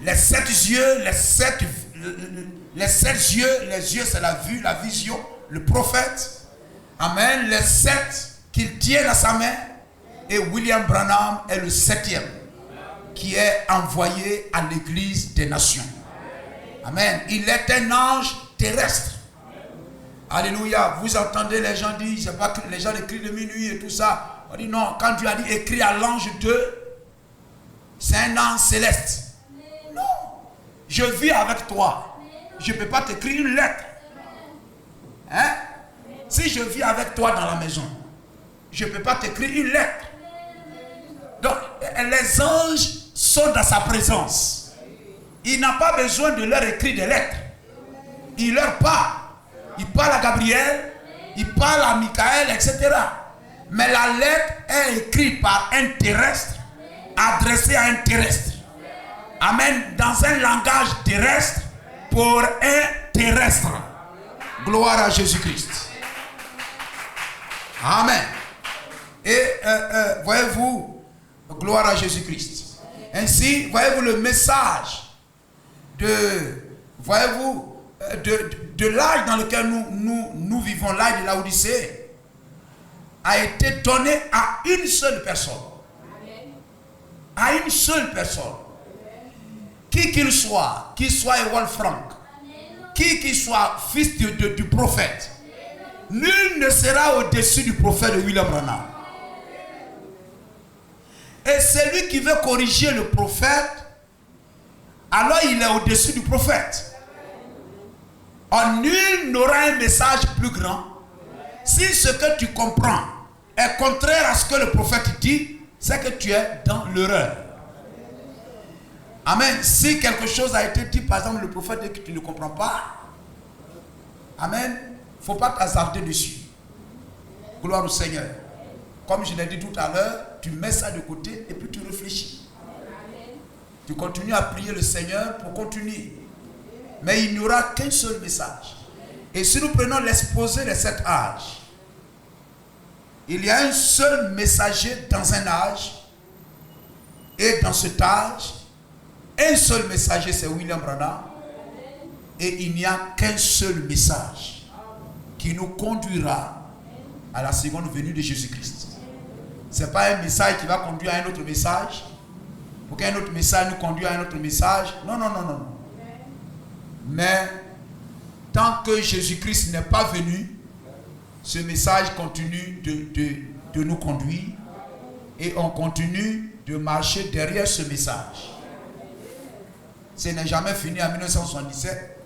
Les 7 yeux, les 7 yeux, les yeux c'est la vue, la vision, le prophète. Amen. Les 7 qu'il tient à sa main. Et William Branham est le 7e qui est envoyé à l'église des nations. Amen. Il est un ange terrestre. Alléluia. Vous entendez les gens dire, je sais pas, les gens écrivent de minuit et tout ça. On dit non, quand Dieu a dit écrit à l'ange 2, c'est un ange céleste. Non. Je vis avec toi. Je ne peux pas t'écrire une lettre. Hein? Si je vis avec toi dans la maison, je ne peux pas t'écrire une lettre. Donc, les anges sont dans sa présence. Il n'a pas besoin de leur écrire des lettres. Il leur parle. Il parle à Gabriel, il parle à Michael, etc. Mais la lettre est écrite par un terrestre, adressée à un terrestre. Amen. Dans un langage terrestre, pour un terrestre. Gloire à Jésus-Christ. Amen. Et voyez-vous, gloire à Jésus-Christ. Ainsi, voyez-vous le message de l'âge dans lequel nous vivons, l'âge de l'Odyssée, a été donné à une seule personne. à une seule personne. Qui qu'il soit Ewald Frank, qui qu'il soit fils du prophète, nul ne sera au-dessus du prophète de William Branham. Et celui qui veut corriger le prophète, alors il est au-dessus du prophète. Nul n'aura un message plus grand si ce que tu comprends est contraire à ce que le prophète dit, c'est que tu es dans l'erreur. Amen. Si quelque chose a été dit, par exemple, le prophète dit que tu ne comprends pas, amen, il ne faut pas t'hasarder dessus. Gloire au Seigneur. Comme je l'ai dit tout à l'heure, tu mets ça de côté et puis tu réfléchis. Tu continues à prier le Seigneur pour continuer. Mais il n'y aura qu'un seul message. Et si nous prenons l'exposé de cet âge, il y a un seul messager dans un âge. Et dans cet âge, un seul messager, c'est William Branham. Et il n'y a qu'un seul message qui nous conduira à la seconde venue de Jésus-Christ. Ce n'est pas un message qui va conduire à un autre message. Pour qu'un autre message nous conduise à un autre message. Non, non, non, non. Mais tant que Jésus-Christ n'est pas venu, ce message continue de nous conduire. Et on continue de marcher derrière ce message. Ce n'est jamais fini en 1977.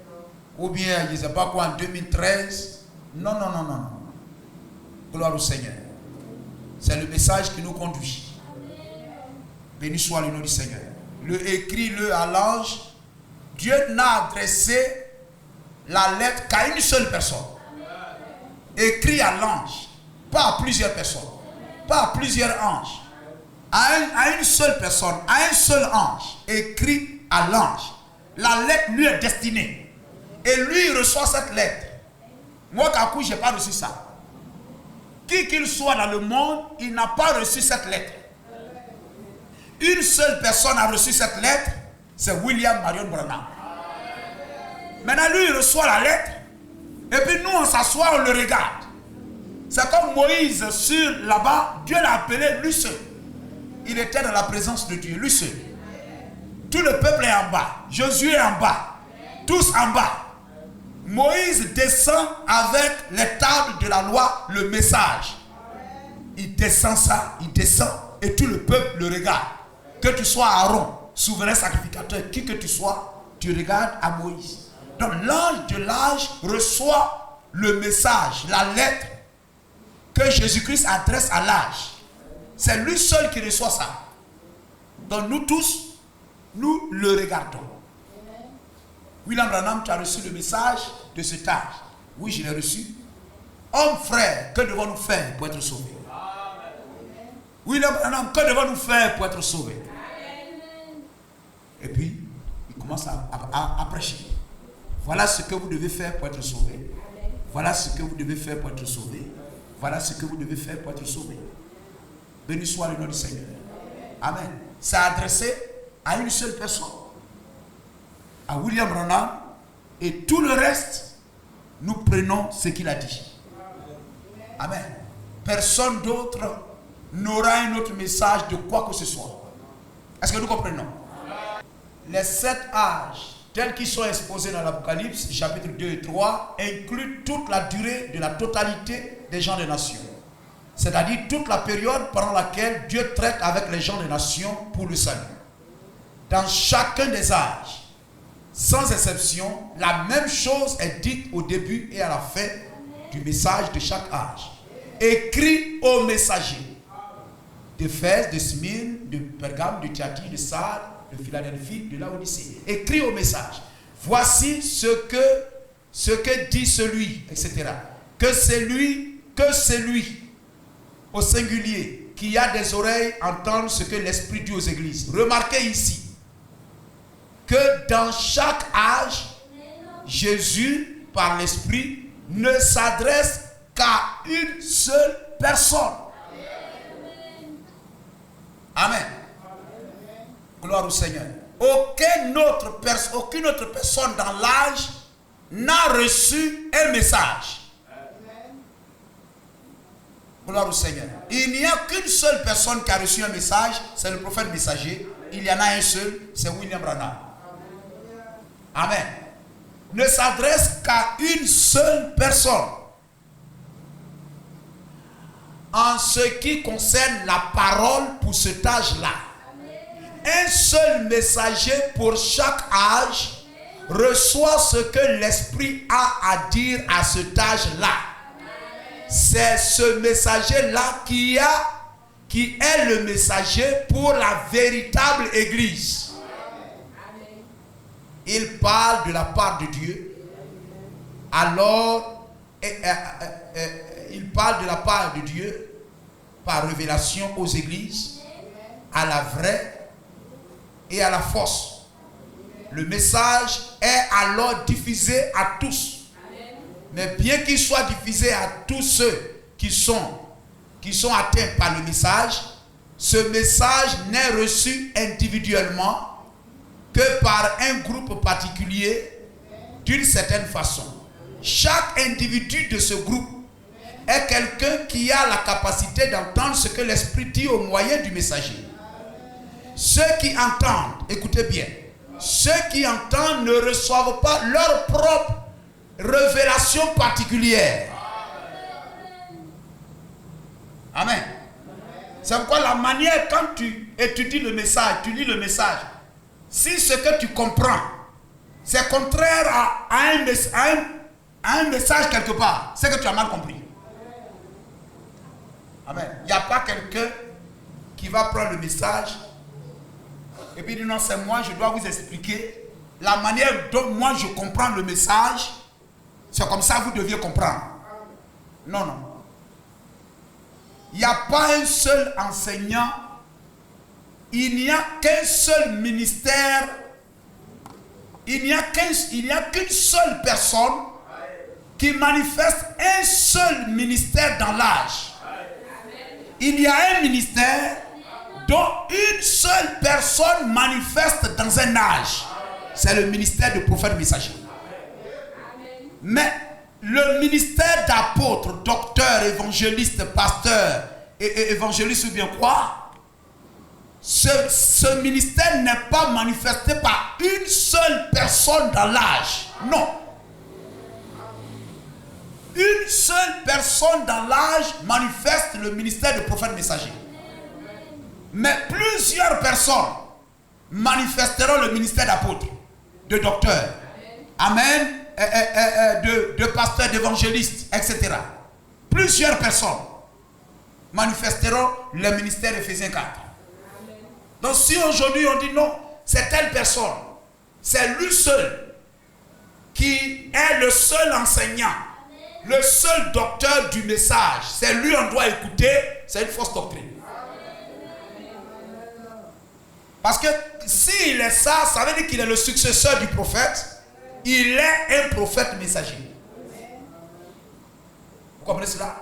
Ou bien, je ne sais pas quoi, en 2013. Non, non, non, non, non. Gloire au Seigneur. C'est le message qui nous conduit. Béni soit le nom du Seigneur. Écris-le à l'ange. Dieu n'a adressé la lettre qu'à une seule personne. Écrit à l'ange. Pas à plusieurs personnes. Pas à plusieurs anges. À une seule personne. À un seul ange. Écrit à l'ange. La lettre lui est destinée. Et lui il reçoit cette lettre. Moi, Kakou, je n'ai pas reçu ça. Qui qu'il soit dans le monde, il n'a pas reçu cette lettre. Une seule personne a reçu cette lettre, c'est William Marion Branham. Maintenant, lui, il reçoit la lettre, et puis nous, on s'assoit, on le regarde. C'est comme Moïse sur là-bas, Dieu l'a appelé lui seul. Il était dans la présence de Dieu, lui seul. Tout le peuple est en bas, Josué est en bas, tous en bas. Moïse descend avec les tables de la loi, le message. Il descend ça, il descend, et tout le peuple le regarde. Que tu sois Aaron, souverain sacrificateur, qui que tu sois, tu regardes à Moïse. Donc l'ange de l'âge reçoit le message, la lettre que Jésus-Christ adresse à l'âge. C'est lui seul qui reçoit ça. Donc nous tous, nous le regardons. William Branham, tu as reçu le message de cet âge. Oui, je l'ai reçu. Homme, frère, que devons-nous faire pour être sauvés? William Branham, que devons-nous faire pour être sauvés? Et puis, il commence à prêcher. Voilà ce que vous devez faire pour être sauvé. Voilà ce que vous devez faire pour être sauvé. Voilà ce que vous devez faire pour être sauvé. Béni soit le nom du Seigneur. Amen. C'est adressé à une seule personne. À William Branham. Et tout le reste, nous prenons ce qu'il a dit. Amen. Personne d'autre n'aura un autre message de quoi que ce soit. Est-ce que nous comprenons? Les 7 âges tels qu'ils sont exposés dans l'Apocalypse, chapitre 2 et 3, incluent toute la durée de la totalité des gens des nations. C'est-à-dire toute la période pendant laquelle Dieu traite avec les gens des nations pour le salut. Dans chacun des âges, sans exception, la même chose est dite au début et à la fin du message de chaque âge. Écrit aux messagers d'Éphèse, de Smyrne, de Pergame, de Thyatire, de Sardes, de Philadelphie, de Laodicée. Écrit au message. Voici ce que dit celui, etc. Que celui, au singulier, qui a des oreilles, entende ce que l'Esprit dit aux églises. Remarquez ici que dans chaque âge, Jésus, par l'Esprit, ne s'adresse qu'à une seule personne. Amen. Gloire au Seigneur. Aucune autre personne dans l'âge n'a reçu un message. Gloire au Seigneur. Il n'y a qu'une seule personne qui a reçu un message, c'est le prophète messager. Il y en a un seul, c'est William Branham. Amen. Ne s'adresse qu'à une seule personne. En ce qui concerne la parole pour cet âge-là. Un seul messager pour chaque âge reçoit ce que l'Esprit a à dire à cet âge-là. C'est ce messager-là qui est le messager pour la véritable Église. Il parle de la part de Dieu. Alors, il parle de la part de Dieu par révélation aux églises, à la vraie et à la fausse. Le message est alors diffusé à tous. Mais bien qu'il soit diffusé à tous ceux qui sont atteints par le message, ce message n'est reçu individuellement que par un groupe particulier d'une certaine façon. Chaque individu de ce groupe est quelqu'un qui a la capacité d'entendre ce que l'Esprit dit au moyen du messager. Ceux qui entendent, écoutez bien, ceux qui entendent ne reçoivent pas leur propre révélation particulière. Amen. C'est pourquoi la manière quand tu étudies le message, tu lis le message, si ce que tu comprends, c'est contraire à un message quelque part, c'est que tu as mal compris. Amen. Il n'y a pas quelqu'un qui va prendre le message et puis dire non, c'est moi, je dois vous expliquer la manière dont moi je comprends le message. C'est comme ça que vous deviez comprendre. Non, non. Il n'y a pas un seul enseignant. Il n'y a qu'un seul ministère. Il n'y a qu'une seule personne qui manifeste un seul ministère dans l'âge. Il y a un ministère dont une seule personne manifeste dans un âge. C'est le ministère du prophète messager. Mais le ministère d'apôtre, docteur, évangéliste, pasteur et évangéliste ou bien quoi, ce ministère n'est pas manifesté par une seule personne dans l'âge. Non. Une seule personne dans l'âge manifeste le ministère de prophète messager. Mais plusieurs personnes manifesteront le ministère d'apôtre, de docteur. Amen. De pasteur, d'évangéliste, etc. Plusieurs personnes manifesteront le ministère d'Éphésiens 4. Donc si aujourd'hui on dit non, c'est telle personne, c'est lui seul qui est le seul enseignant, le seul docteur du message, c'est lui on doit écouter, c'est une fausse doctrine. Parce que s'il est ça, ça veut dire qu'il est le successeur du prophète. Il est un prophète messager. Vous comprenez cela?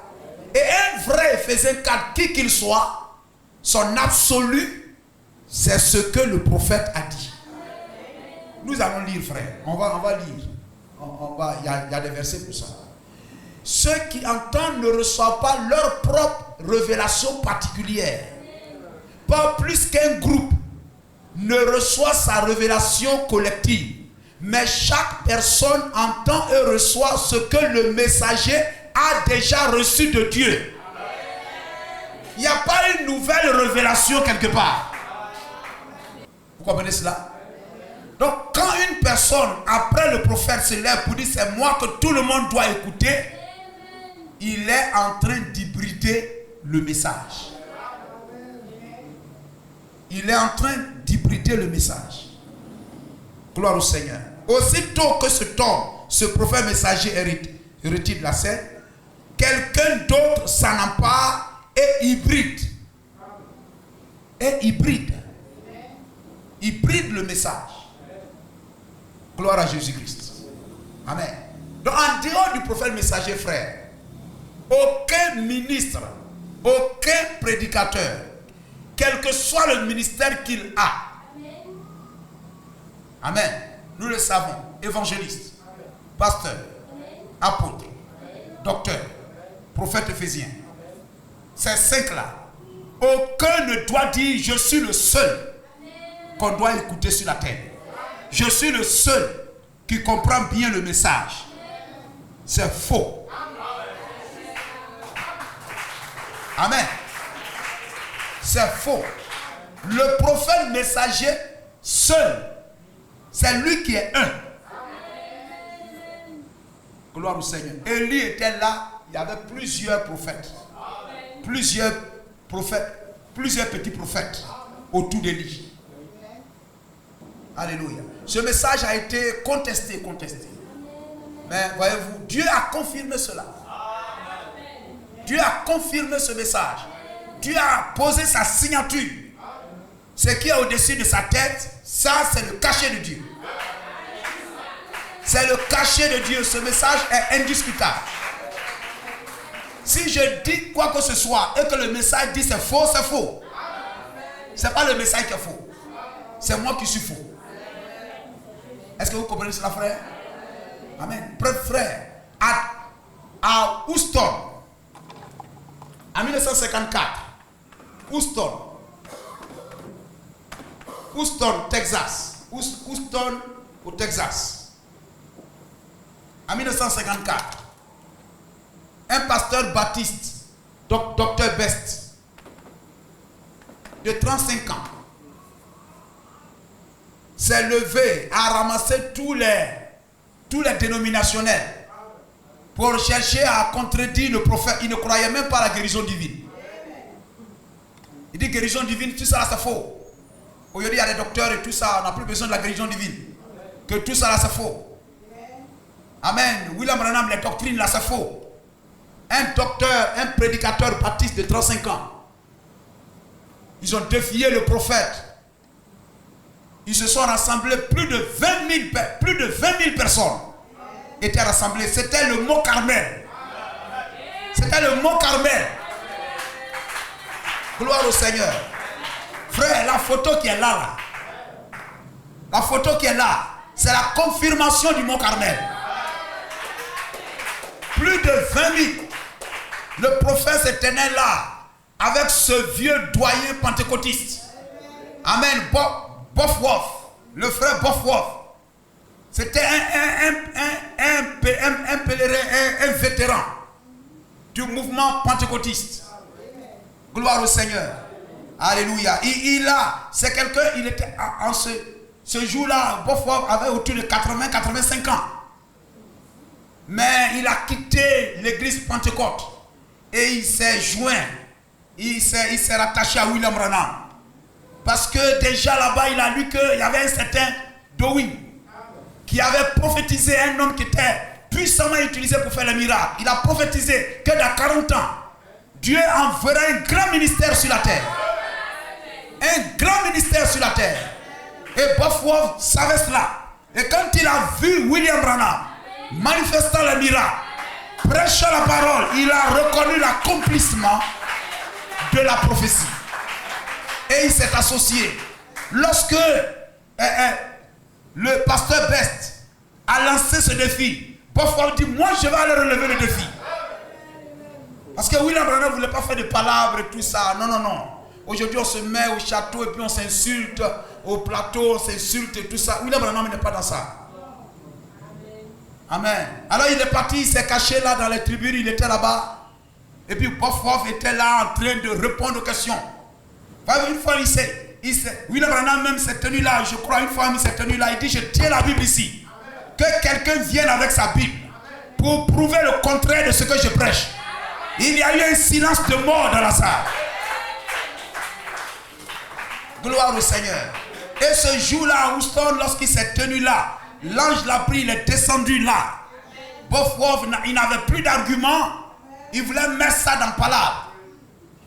Et un vrai Éphésiens 4, qui qu'il soit, son absolu, c'est ce que le prophète a dit. Nous allons lire, frère. On va lire. Il y a des versets pour ça. Ceux qui entendent ne reçoivent pas leur propre révélation particulière. Pas plus qu'un groupe ne reçoit sa révélation collective. Mais chaque personne entend et reçoit ce que le messager a déjà reçu de Dieu. Il n'y a pas une nouvelle révélation quelque part. Vous comprenez cela? Donc quand une personne, après le prophète se lève pour dire c'est moi que tout le monde doit écouter, il est en train d'hybrider le message. Il est en train d'hybrider le message. Gloire au Seigneur. Aussitôt que ce prophète messager héritier de la scène, quelqu'un d'autre s'en empare et hybride. Hybride le message. Gloire à Jésus-Christ. Amen. Donc en dehors du prophète messager, frère, aucun ministre, aucun prédicateur, quel que soit le ministère qu'il a, amen, nous le savons, évangéliste, pasteur, apôtre, docteur, prophète éphésien, ces 5 là, aucun ne doit dire je suis le seul qu'on doit écouter sur la terre. Je suis le seul qui comprend bien le message. C'est faux. Amen. C'est faux. Le prophète messager seul, c'est lui qui est un. Gloire au Seigneur. Élie était là, il y avait plusieurs prophètes. Plusieurs petits prophètes autour d'Élie. Alléluia. Ce message a été contesté. Mais voyez-vous, Dieu a confirmé cela. Dieu a confirmé ce message. Dieu a posé sa signature. Ce qui est au-dessus de sa tête, ça c'est le cachet de Dieu. C'est le cachet de Dieu. Ce message est indiscutable. Si je dis quoi que ce soit et que le message dit c'est faux, c'est faux. Ce n'est pas le message qui est faux. C'est moi qui suis faux. Est-ce que vous comprenez cela, frère? Amen. Frère, à Houston, en 1954, Houston, Texas. Houston au Texas. En 1954, un pasteur baptiste, Dr. Best, de 35 ans, s'est levé à ramasser tous les dénominationnels pour chercher à contredire le prophète. Il ne croyait même pas à la guérison divine. Il dit guérison divine, tout ça là c'est faux. Aujourd'hui il y a des docteurs et tout ça, on n'a plus besoin de la guérison divine. Que tout ça là c'est faux. Amen. William Branham, les doctrines là c'est faux. Un docteur, un prédicateur baptiste de 35 ans. Ils ont défié le prophète. Ils se sont rassemblés, plus de 20 000 personnes étaient rassemblées. C'était le Mont Carmel. C'était le Mont Carmel. Gloire au Seigneur. Frère, la photo qui est là, la photo qui est là, c'est la confirmation du Mont Carmel. Plus de 20 000. Le prophète se tenait là avec ce vieux doyen pentecôtiste. Amen. Bosworth, le frère Bosworth. C'était un pèlerin, un vétéran du mouvement pentecôtiste. Gloire au Seigneur. Alléluia. C'est quelqu'un, il était en ce jour-là, Bosworth avait autour de 80-85 ans. Mais il a quitté l'église Pentecôte et il s'est joint, il s'est rattaché à William Branham. Parce que déjà là-bas, il a lu qu'il y avait un certain Dowie qui avait prophétisé, un homme qui était puissamment utilisé pour faire les miracles. Il a prophétisé que dans 40 ans, Dieu enverra un grand ministère sur la terre. Un grand ministère sur la terre. Et Bosworth savait cela. Et quand il a vu William Branham manifestant les miracles, prêchant la parole, il a reconnu l'accomplissement de la prophétie. Et il s'est associé. Lorsque le pasteur Best a lancé ce défi, Bosworth dit, moi je vais aller relever le défi. Parce que William Branham ne voulait pas faire de palabres et tout ça. Non, non, non. Aujourd'hui on se met au château et puis on s'insulte, au plateau on s'insulte et tout ça. William Branham n'est pas dans ça. Amen. Alors il est parti, il s'est caché là dans les tribunes, il était là-bas. Et puis Bosworth était là en train de répondre aux questions. Une fois William Branham même s'est tenu là, je crois une fois il s'est tenu là, il dit je tiens la Bible ici. Que quelqu'un vienne avec sa Bible pour prouver le contraire de ce que je prêche. Il y a eu un silence de mort dans la salle. Gloire au Seigneur. Et ce jour-là à Houston, lorsqu'il s'est tenu là, l'ange l'a pris, il est descendu là. Bosworth, il n'avait plus d'arguments. Il voulait mettre ça dans palabre.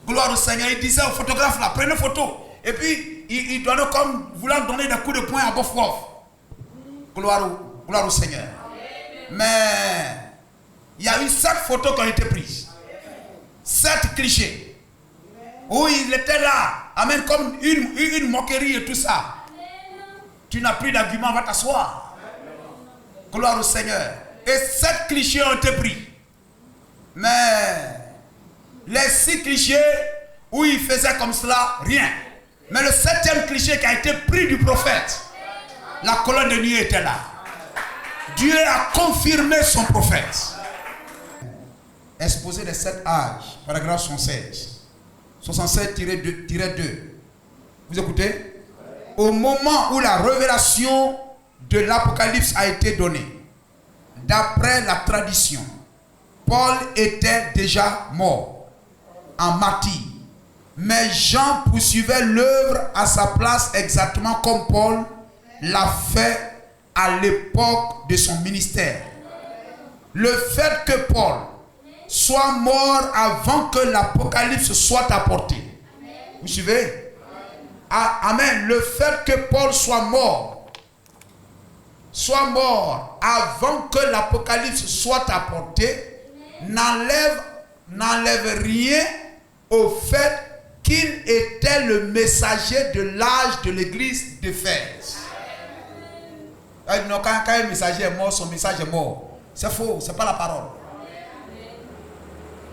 Gloire au Seigneur. Il disait au photographe là, prenez photo. Et puis, il donnait comme voulant donner des coups de poing à Bosworth. Gloire au Seigneur. Mais, il y a eu 7 photos qui ont été prises. 7 clichés. Où il était là. Amen, comme une moquerie et tout ça. Tu n'as plus d'argument, va t'asseoir. Gloire au Seigneur. Et 7 clichés ont été pris. Mais Les 6 clichés où il faisait comme cela, rien. Mais le 7e cliché qui a été pris du prophète, la colonne de nuit était là. Dieu a confirmé son prophète. Exposé des 7 âges, paragraphe 76. 67-2. Vous écoutez? Au moment où la révélation de l'Apocalypse a été donnée, d'après la tradition, Paul était déjà mort en martyr. Mais Jean poursuivait l'œuvre à sa place exactement comme Paul l'a fait à l'époque de son ministère. Le fait que Paul soit mort avant que l'Apocalypse soit apporté. Vous suivez? Amen. Le fait que Paul soit mort avant que l'Apocalypse soit apporté n'enlève rien au fait qu'il était le messager de l'âge de l'église d'Éphèse. Quand un messager est mort, son message est mort. C'est faux, ce n'est pas la parole.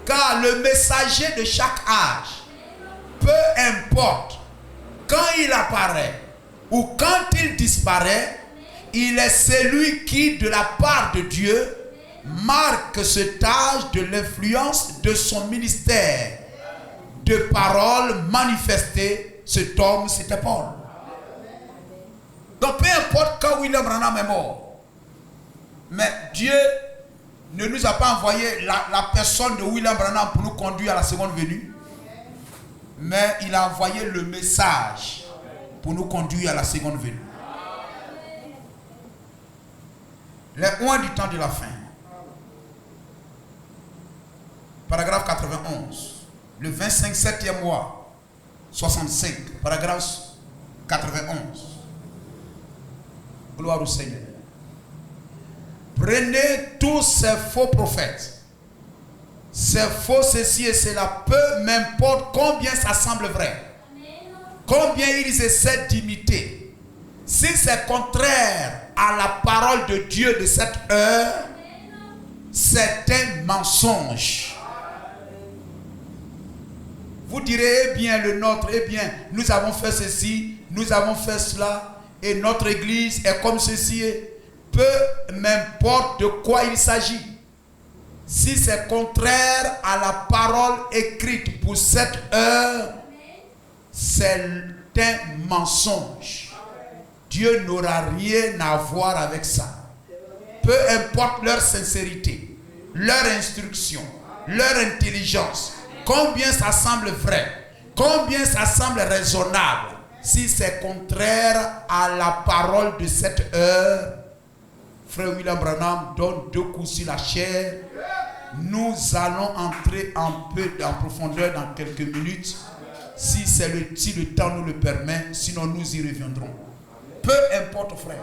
Car le messager de chaque âge, peu importe quand il apparaît ou quand il disparaît, il est celui qui, de la part de Dieu, marque cet âge de l'influence de son ministère de parole manifestée. Cet homme, c'était Paul. Donc peu importe quand William Branham est mort, mais Dieu ne nous a pas envoyé la personne de William Branham pour nous conduire à la seconde venue, mais il a envoyé le message pour nous conduire à la seconde venue. Les oins du temps de la fin. Paragraphe 91. Le 25 7e mois 65. Paragraphe 91. Gloire au Seigneur. Prenez tous ces faux prophètes, ces faux ceci et cela, peu m'importe combien ça semble vrai, combien ils essaient d'imiter. Si c'est contraire à la parole de Dieu de cette heure, c'est un mensonge. Vous direz, eh bien, le nôtre, eh bien, nous avons fait ceci, nous avons fait cela, et notre église est comme ceci. Peu m'importe de quoi il s'agit. Si c'est contraire à la parole écrite pour cette heure, c'est un mensonge. Dieu n'aura rien à voir avec ça. Peu importe leur sincérité, leur instruction, leur intelligence, combien ça semble vrai, combien ça semble raisonnable, si c'est contraire à la parole de cette heure, Frère William Branham donne 2 coups sur la chair. Nous allons entrer un peu en profondeur dans quelques minutes, si le temps nous le permet, sinon nous y reviendrons. Peu importe, frère.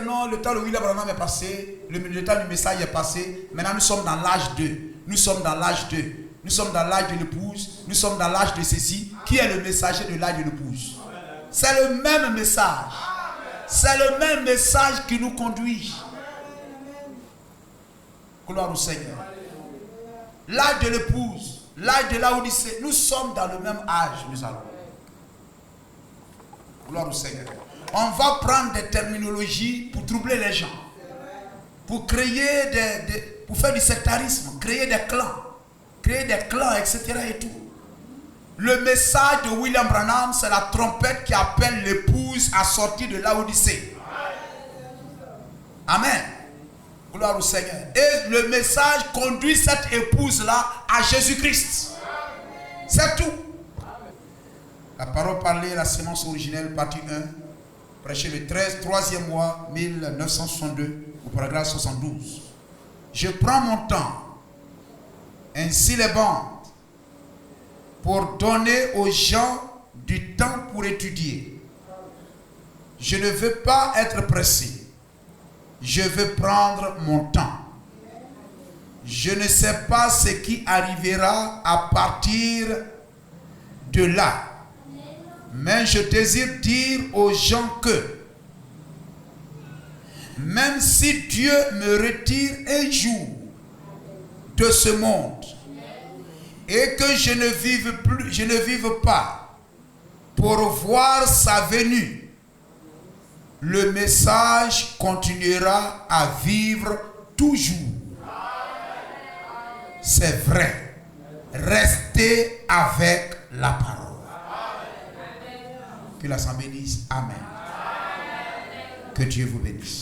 Non, le temps de William Branham est passé, le temps du message est passé. Maintenant nous sommes dans l'âge 2. Nous sommes dans l'âge 2. Nous sommes dans l'âge de l'épouse. Nous sommes dans l'âge de ceci. Qui est le messager de l'âge de l'épouse? C'est le même message. C'est le même message qui nous conduit. Gloire au Seigneur. L'âge de l'épouse, l'âge de l'Odyssée, nous sommes dans le même âge, nous allons. Gloire au Seigneur. On va prendre des terminologies pour troubler les gens, pour créer pour faire du sectarisme, créer des clans, etc. et tout. Le message de William Branham, c'est la trompette qui appelle l'épouse à sortir de l'Odyssée. Amen. Gloire au Seigneur. Et le message conduit cette épouse-là à Jésus-Christ. C'est tout. La parole parlée, la sémence originelle, partie 1, prêché le 3e mois 1962, au paragraphe 72. Je prends mon temps, ainsi les bandes, pour donner aux gens du temps pour étudier. Je ne veux pas être pressé. Je veux prendre mon temps. Je ne sais pas ce qui arrivera à partir de là. Mais je désire dire aux gens que même si Dieu me retire un jour de ce monde et que je ne vive pas pour voir sa venue, le message continuera à vivre toujours. C'est vrai. Restez avec la parole. Que l'Assemblée dise Amen. Que Dieu vous bénisse.